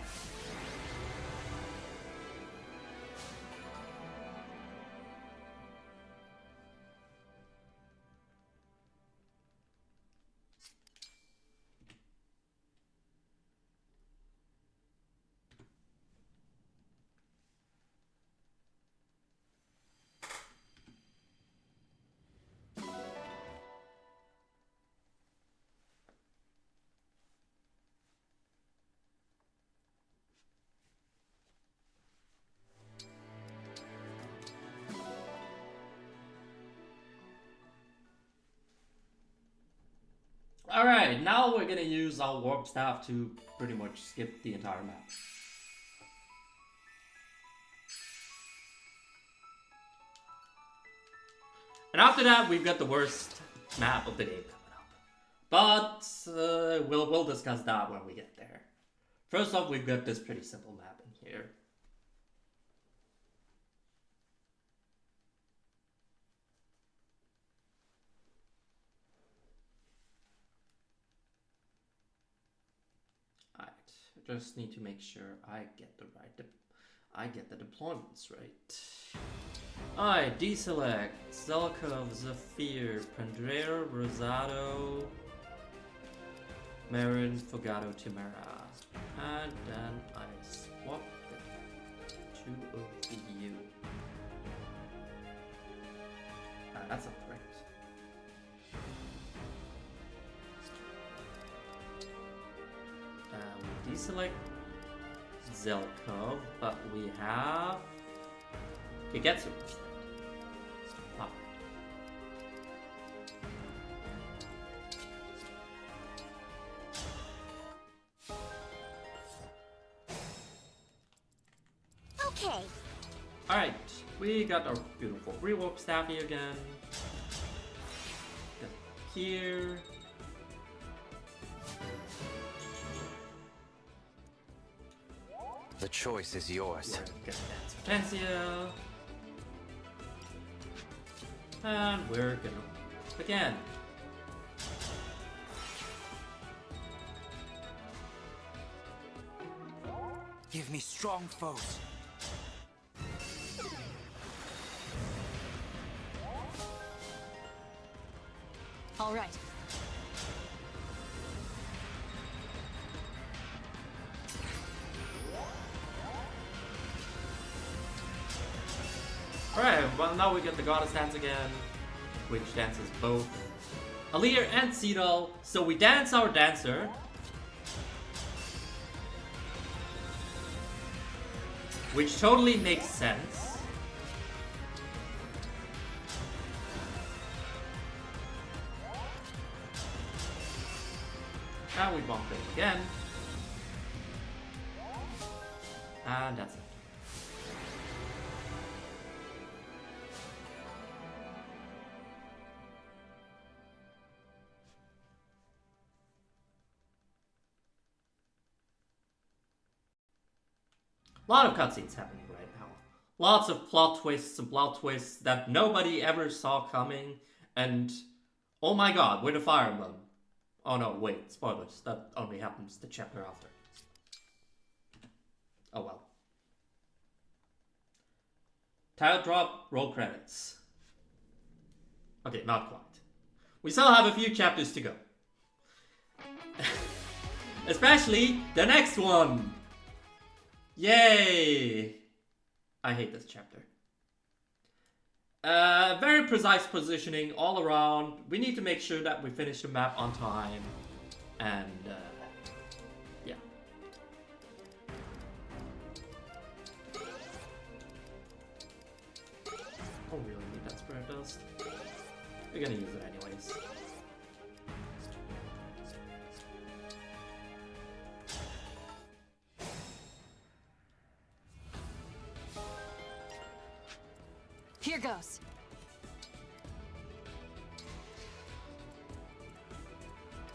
Alright, now we're gonna use our warp staff to pretty much skip the entire map. And after that, we've got the worst map of the game coming up. But we'll discuss that when we get there. First off, we've got this pretty simple map in here. Just need to make sure I get the deployments right. Alright, deselect Zelkov, Zephyr, Pandrero, Rosado, Marin, Fogato, Timera. And then I swap the two of you. That's not correct. We deselect Zelkov, but we have Kigetsu instead. Oh. Okay. Alright, we got our beautiful rework staff here again. Got here. The choice is yours. We're gonna dance Hortensia. And we're gonna again. Give me strong foes. All right. Alright, well now we get the goddess dance again, which dances both Alir and Cedal. So we dance our dancer. Which totally makes sense. And we bump it again. And that's it. A lot of cutscenes happening right now. Lots of plot twists and plot twists that nobody ever saw coming. And oh my god, we're the fire emblem. Oh no, wait, spoilers. That only happens the chapter after. Oh well. Title drop, roll credits. Okay, not quite. We still have a few chapters to go. Especially the next one! Yay! I hate this chapter. Very precise positioning all around. We need to make sure that we finish the map on time. And, yeah. Oh, we really need that spirit dust. We're gonna use it anyways. Here goes.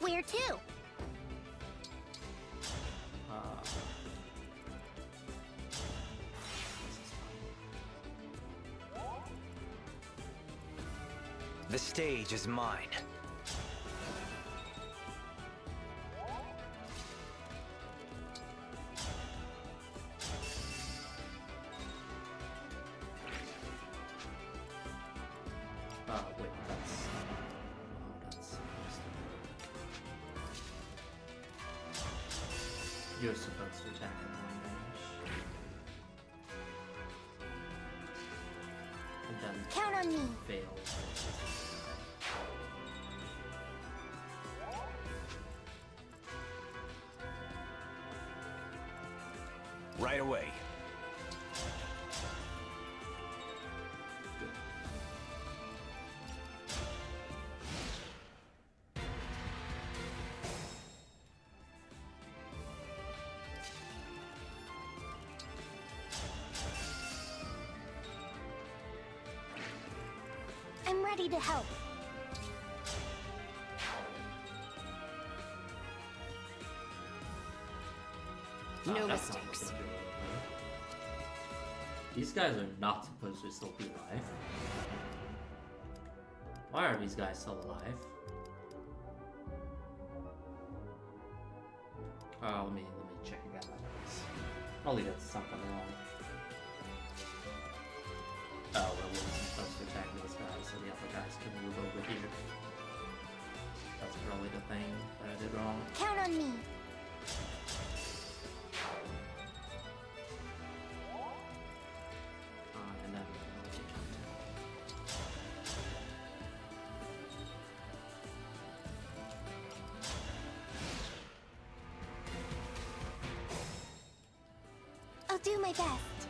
Where to? The stage is mine. Wait, that's you're supposed to attack at long range. And then Count on me. fail. Right away. I'm ready to help. No That's not mistakes. looking good. These guys are not supposed to still be alive. Why are these guys still alive? Let me check again. Probably got something wrong. Oh, well, we're supposed to attack those guys so the other guys can move over here. That's probably the thing that I did wrong. Count on me. And then we'll take I'll do my best.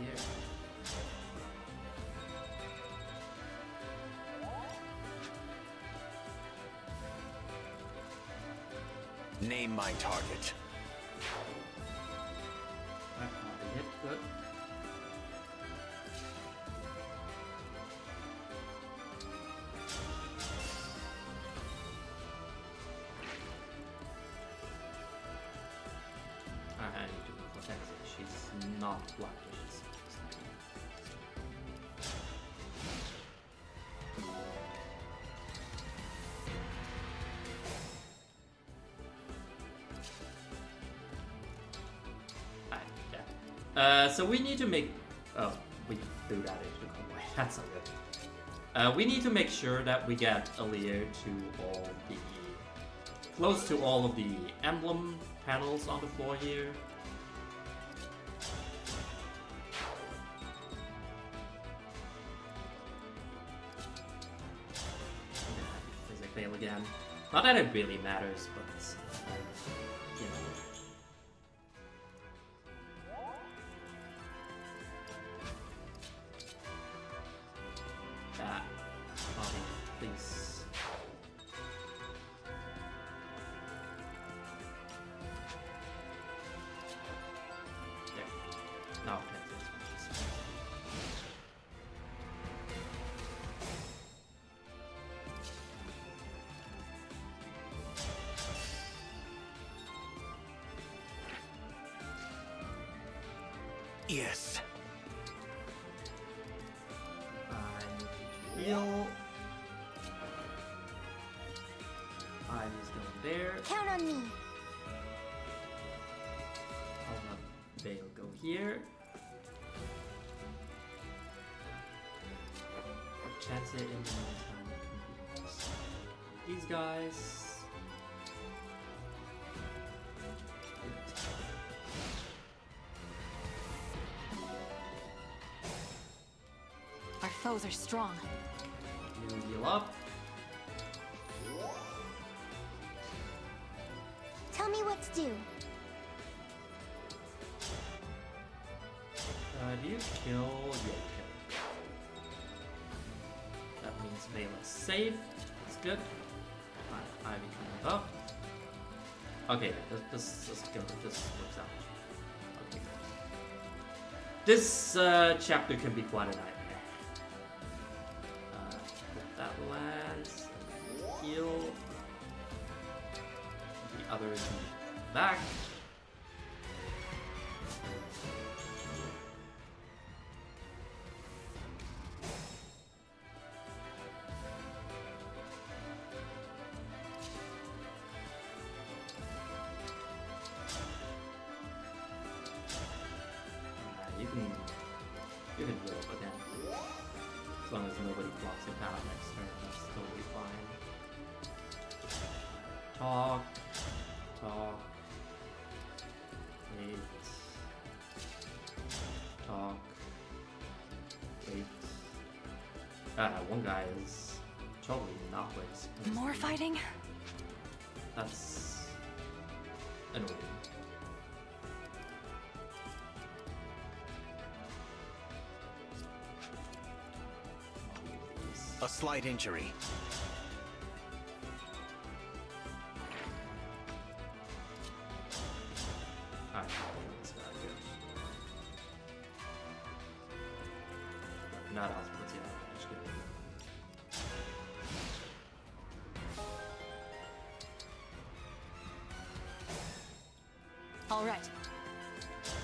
here. Name my target. That can't be hit, good. I need to protect her. She's not black. She's so we need to make. Oh, we threw that into the convoy. That's not good. We need to make sure that we get Aaliyah to all the close to all of the emblem panels on the floor here. Because I fail again. Not that it really matters, but you know. That. Please. There. No, okay. Yes. Heal. I'm just going there. Count on me. Oh, not Veil go here. Chance it in the meantime. These guys. Our foes are strong. You heal up. Tell me what to do. Do you kill? Yeah, you kill. That means Veil is safe. That's good. Alright, Ivy coming up. Okay, this is good. This works out. Okay. This chapter can be quite a nightmare. Hope that lands. Heal. The others back. You can heal up again. As long as nobody blocks your path next turn, that's totally fine. Talk. Wait. Talk. Wait. One guy is totally not where he's supposed to More be. fighting? That's annoying. A slight injury. Alright, this guy here. Not else, let's see how much good. All right.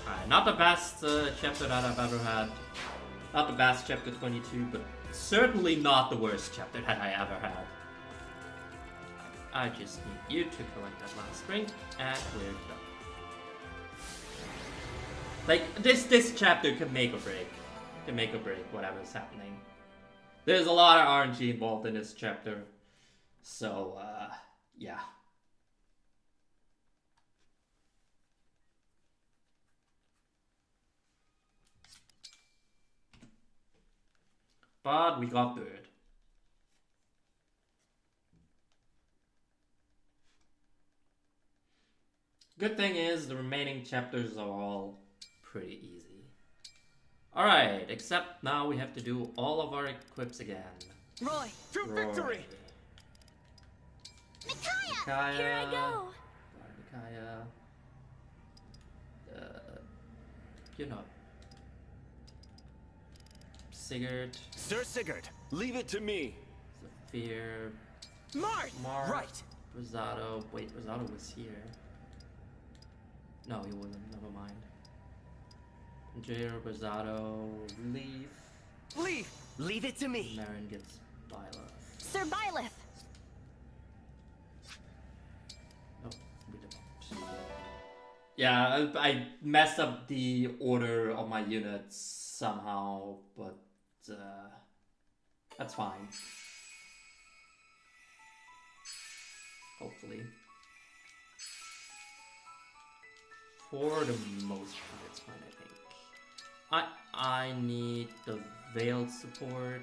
Alright, not the best chapter that I've ever had. Not the best chapter 22, but certainly not the worst chapter that I ever had. I just need you to collect that last string, and we're done. Like, this chapter can make or break. Can make or break whatever's happening. There's a lot of RNG involved in this chapter. So, yeah. But we got third. Good thing is the remaining chapters are all pretty easy. Alright, except now we have to do all of our equips again. Roy. To victory! Micaiah! Here I go! Micaiah. You know. Sigurd. Sir Sigurd. Leave it to me. Zephyr. Marth! Mark. Right. Rosado. Wait, Rosado was here. No, he wasn't. Never mind. Jair, Rosado, Leaf. Leave it to me. Marin gets Byleth. Sir Byleth! No, we don't. Yeah, I messed up the order of my units somehow, but that's fine. Hopefully. For the most part, it's fine, I think. I need the veiled support.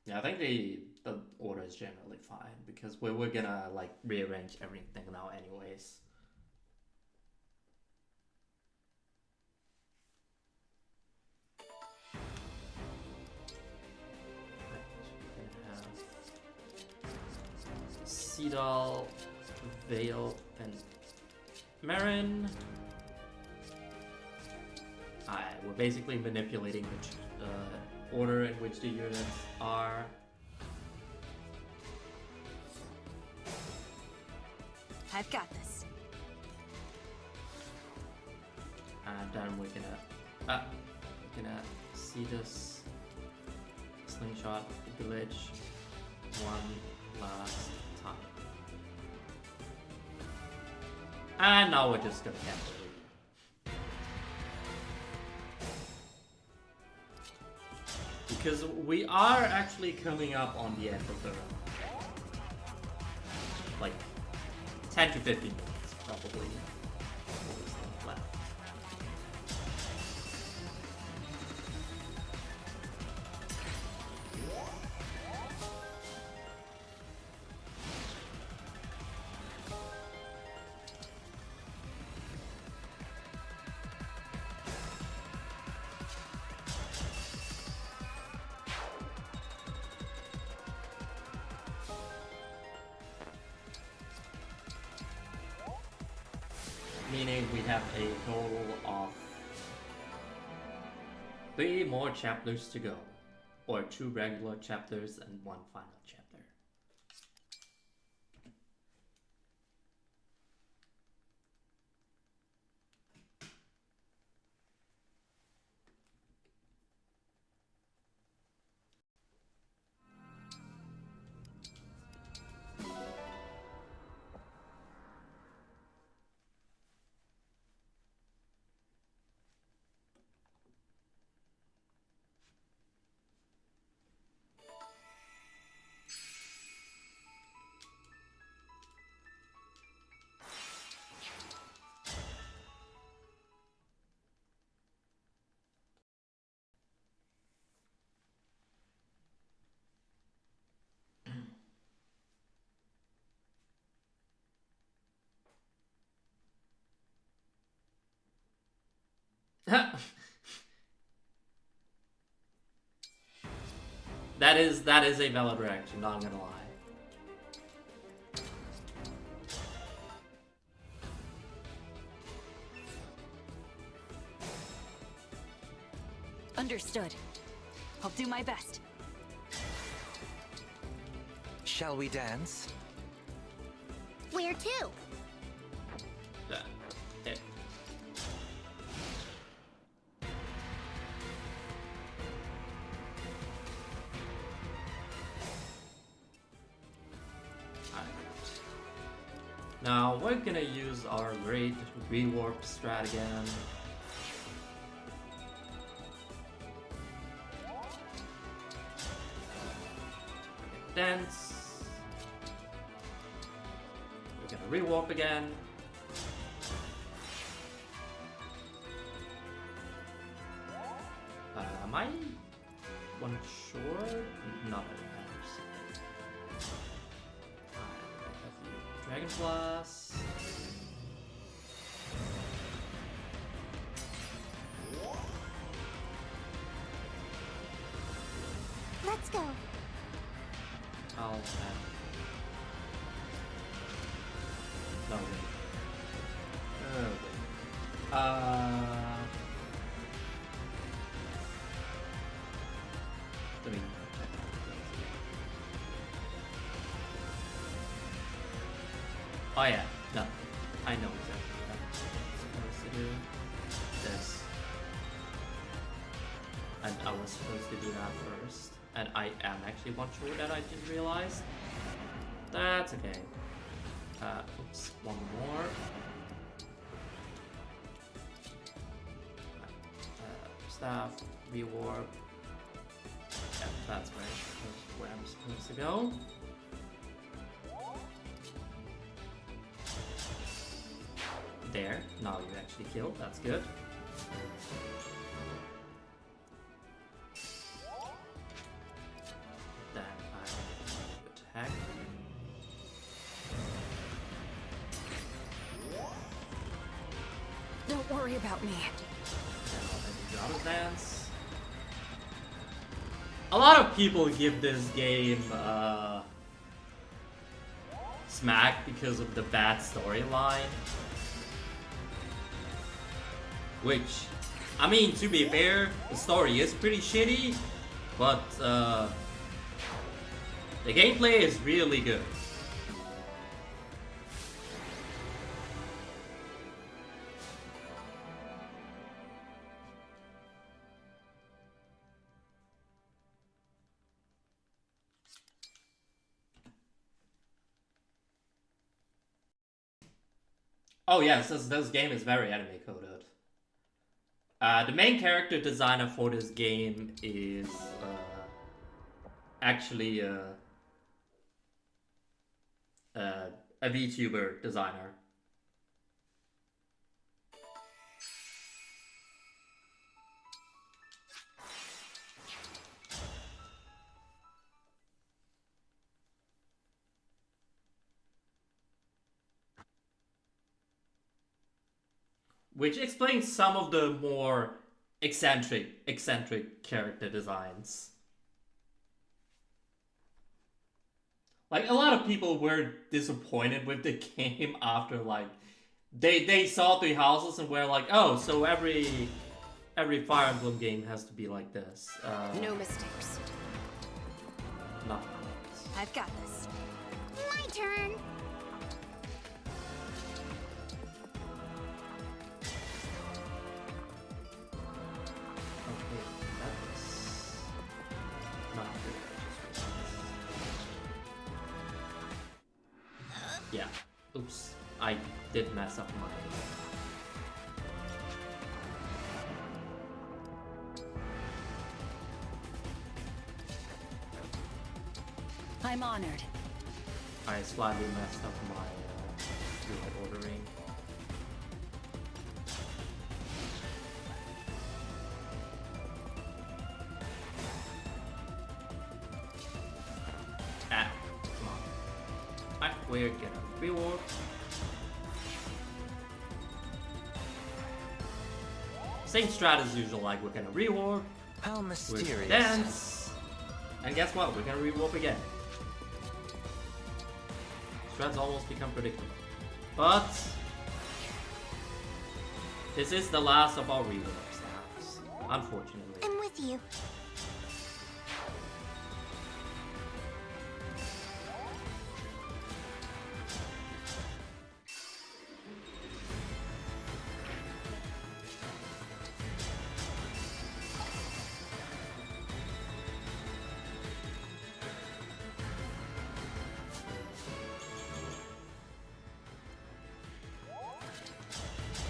Yeah, I think the order is generally fine because we're gonna like rearrange everything now anyways. Seedal, Veil, and Marin. We're basically manipulating the order in which the units are. I've got this. then we're gonna see this slingshot village one last time. And now we're just gonna get it. Because we are actually coming up on the end of the run. Like 10 to 15 minutes probably. Left. Meaning we have a total of 3 more chapters to go, or 2 regular chapters and 1 final chapter. That is a valid reaction, not gonna lie. Understood. I'll do my best. Shall we dance? Where to? Okay. Now we're gonna use our great rewarp strat again. Dance. We're gonna rewarp again. Am I one short? Not really matters. Dragon Blast. Let's go. I'll have... No, wait. Oh, wait. Let me check. Oh yeah, no. I know exactly what I'm supposed to do. This. And I was supposed to do that first. And I am actually one short that I didn't realize. That's okay. Oops, one more. Staff, rewarp. Yeah, that's right. That's where I'm supposed to go. There. Now you actually killed. That's good. Then I attack. Don't worry about me. Then I'll do dance. A lot of people give this game smack because of the bad storyline. Which, I mean, to be fair, the story is pretty shitty, but the gameplay is really good. Oh yes, this game is very anime coded. The main character designer for this game is actually a VTuber designer. Which explains some of the more eccentric character designs. Like, a lot of people were disappointed with the game after, like, they saw Three Houses and were like, oh, so every Fire Emblem game has to be like this. No mistakes. Not. I've got this. My turn. Okay, that's not good. Yeah. Oops. I did mess up my... I'm honored. I slightly messed up my ordering. Ah, come on. Alright, we're gonna rewarp. Same strat as usual, like we're gonna rewarp, How we're gonna mysterious. dance, and guess what? We're gonna rewarp again. Strats almost become predictable. But this is the last of our rewarp stats, unfortunately. I'm with you.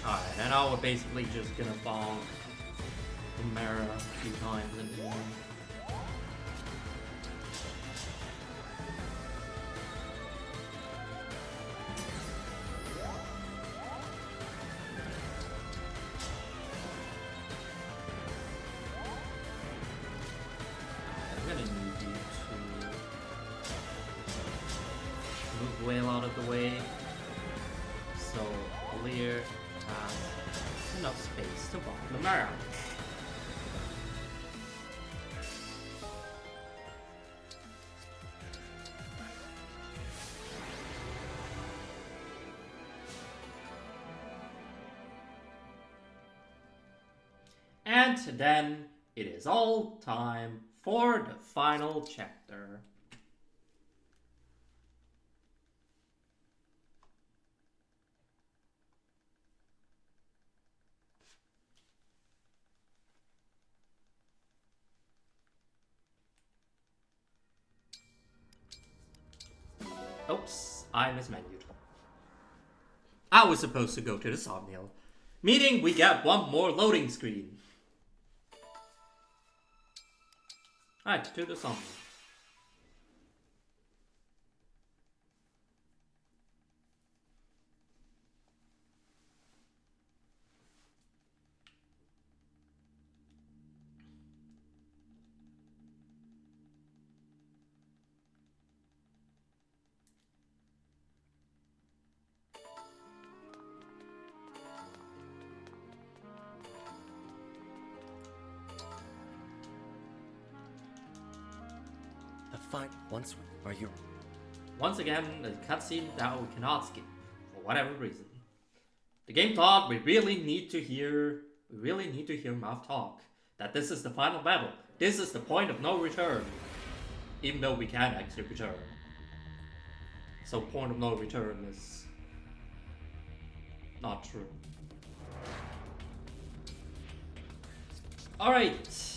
Alright, and now we're basically just gonna bomb the Mara a few times and then... I'm gonna need you to move Whale out of the way so Lear has enough space to bomb the Mara. And then it is all time for the final chapter. Oops, I mismenued. I was supposed to go to the sawmill. Meaning we get one more loading screen. Alright, to the sawmill. Fine. Once are you? Once again, a cutscene that we cannot skip, for whatever reason. The game thought we really need to hear Mouth talk. That this is the final battle. This is the point of no return. Even though we can actually return. So point of no return is not true. Alright.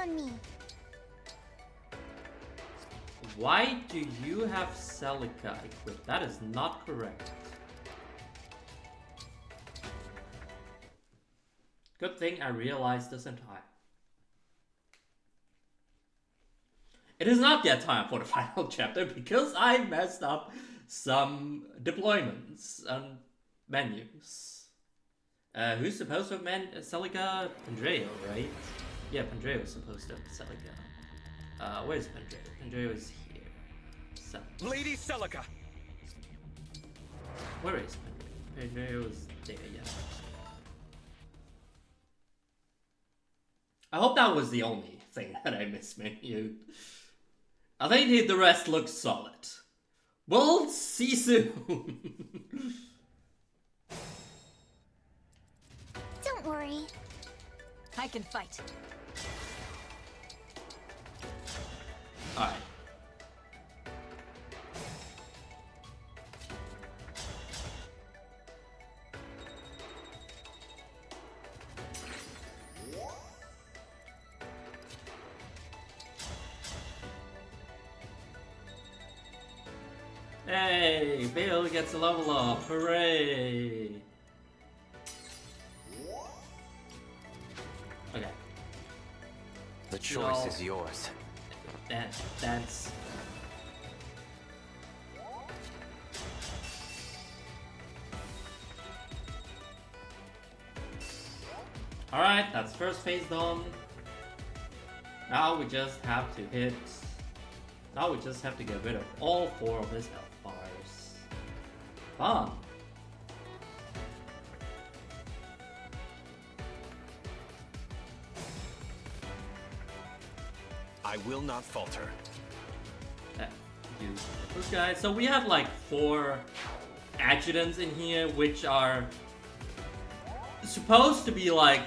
on me. Why do you have Celica equipped? That is not correct. Good thing I realized this in time. It is not yet time for the final chapter because I messed up some deployments and menus. Who's supposed to have Celica? Pandreo, right? Yeah, Pandreo is supposed to have Celica. Where's Pandreo? Pandreo is here. Lady Celica. Where is Pandreo? Pandreo is there, yeah. I hope that was the only thing that I mismenued. I think the rest looks solid. We'll see soon. Don't worry. I can fight. Alright. Hey, Bill gets a level up. Hooray! Okay. The choice is yours. That's... Alright, that's first phase done. Now we just have to hit... Now we just have to get rid of all 4 of his health bars. Fun! I will not falter. This guy. So we have like 4 adjutants in here, which are supposed to be like,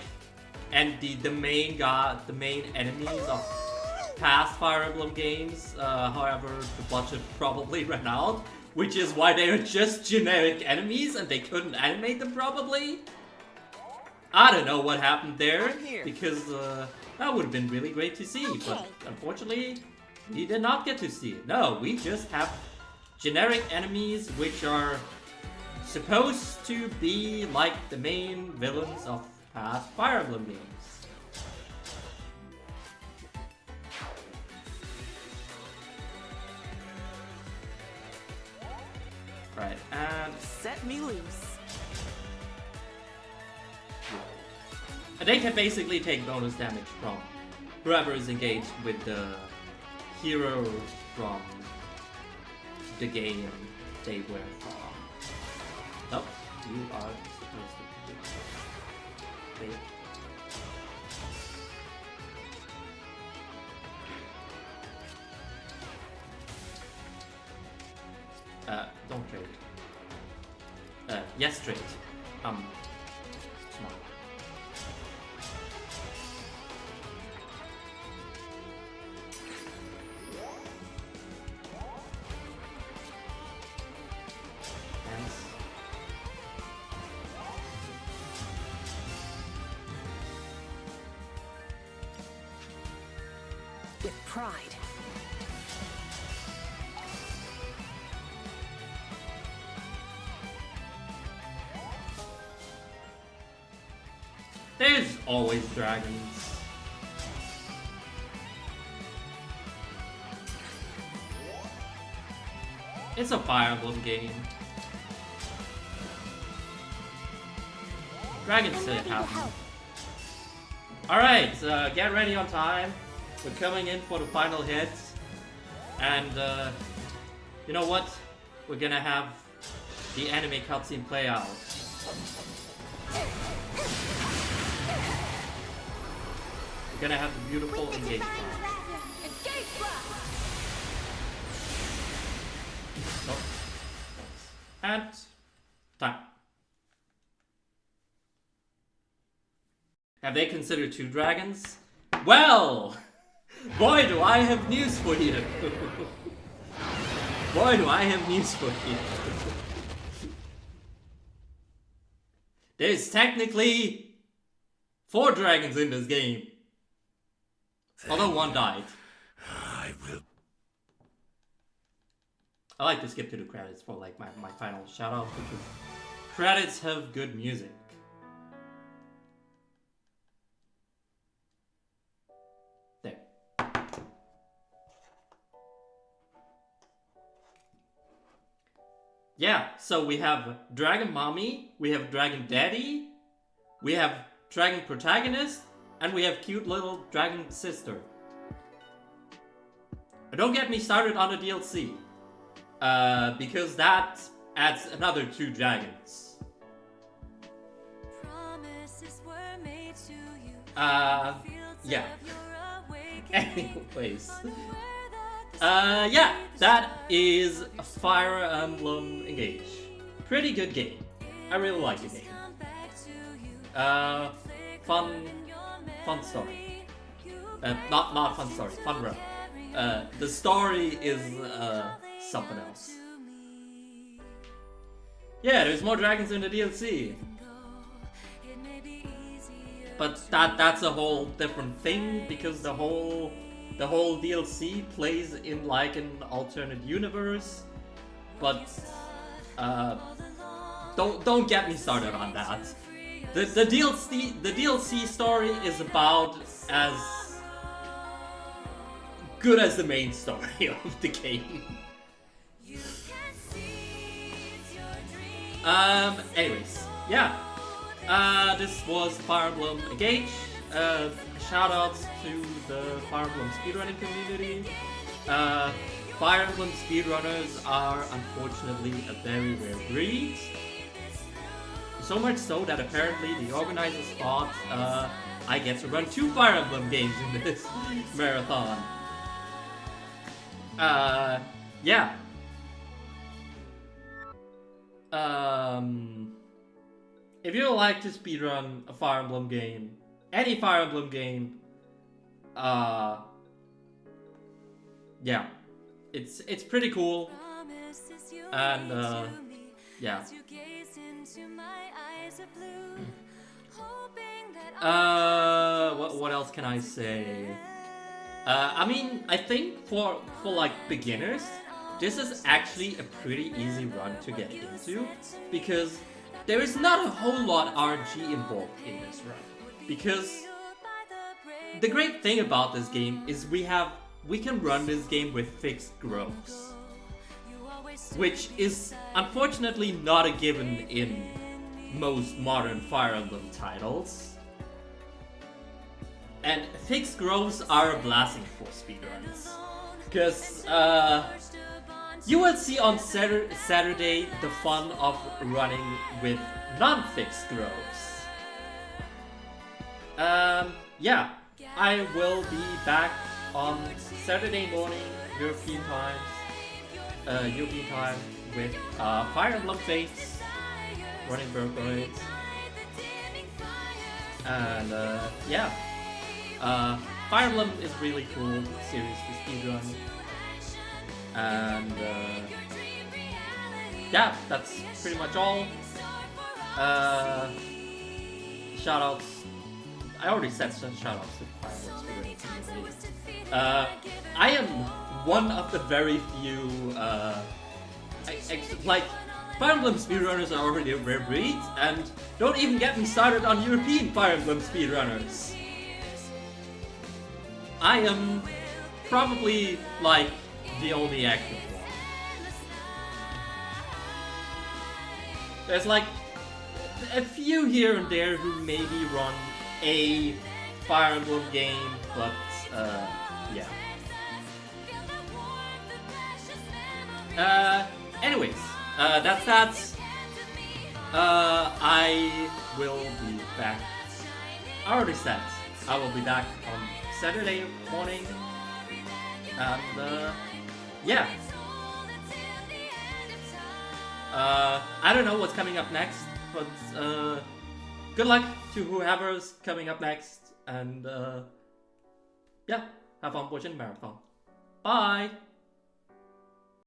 and the main enemies of past Fire Emblem games. However, the budget probably ran out, which is why they are just generic enemies and they couldn't animate them probably. I don't know what happened there, because that would have been really great to see, but unfortunately, we did not get to see it. No, we just have generic enemies which are supposed to be like the main villains of past Fire Emblem games. Right, and Set me loose. and they can basically take bonus damage from whoever is engaged with the hero from the game they were from. Nope, you are supposed to do. Wait. Don't trade. Yes, trade. Smart. With pride. There's always dragons. It's a Fire Emblem game. Dragons I'm didn't ready to happen. help. Alright, get ready on time. We're coming in for the final hit. And, you know what? We're gonna have the anime cutscene play out. We're gonna have the beautiful We can engagement. define Ragnar. Engage blast! Oh. And time. Have they considered 2 dragons? Well, boy, do I have news for you. Boy, do I have news for you. There's technically 4 dragons in this game. Although one died. I will. I like to skip to the credits for like my final shout out because credits have good music. There. Yeah, so we have Dragon Mommy, we have Dragon Daddy, we have Dragon Protagonist, and we have cute little Dragon Sister. Don't get me started on the DLC, because that adds another 2 dragons. Yeah. Anyways. Yeah, that is Fire Emblem Engage. Pretty good game. I really like the game. Fun story. Not fun story, fun run. The story is something else. Yeah, there's more dragons in the DLC. But that's a whole different thing because the whole DLC plays in like an alternate universe. But don't get me started on that. The DLC story is about as good as the main story of the game. Anyways, yeah. This was Fire Emblem Engage. Shoutouts to the Fire Emblem speedrunning community. Fire Emblem speedrunners are unfortunately a very rare breed. So much so that apparently the organizers thought I get to run 2 Fire Emblem games in this marathon. Yeah. If you like to speedrun a Fire Emblem game, any Fire Emblem game, yeah, it's pretty cool, and yeah. What else can I say? I mean, I think for like beginners, this is actually a pretty easy run to get into because there is not a whole lot RNG involved in this run. Because the great thing about this game is we can run this game with fixed growths, which is unfortunately not a given in most modern Fire Emblem titles. And fixed growths are a blessing for speedruns, because you will see on Saturday the fun of running with non-fixed growths. Yeah, I will be back on Saturday morning European time with Fire Emblem Fates, running Burgoyes, and yeah. Fire Emblem is really cool series to speedrun, and yeah, that's pretty much all. Shoutouts. I already said some shoutouts to Fire Emblem speedrun. I am one of the very few. Like Fire Emblem speedrunners are already a rare breed, and don't even get me started on European Fire Emblem speedrunners. I am probably like the only active one. There's like a few here and there who maybe run a Fire Emblem game, but yeah. Anyways, that's that. I will be back. I already said I will be back on Saturday morning, and yeah. I don't know what's coming up next, but good luck to whoever's coming up next, and yeah, have fun watching Marathon. Bye!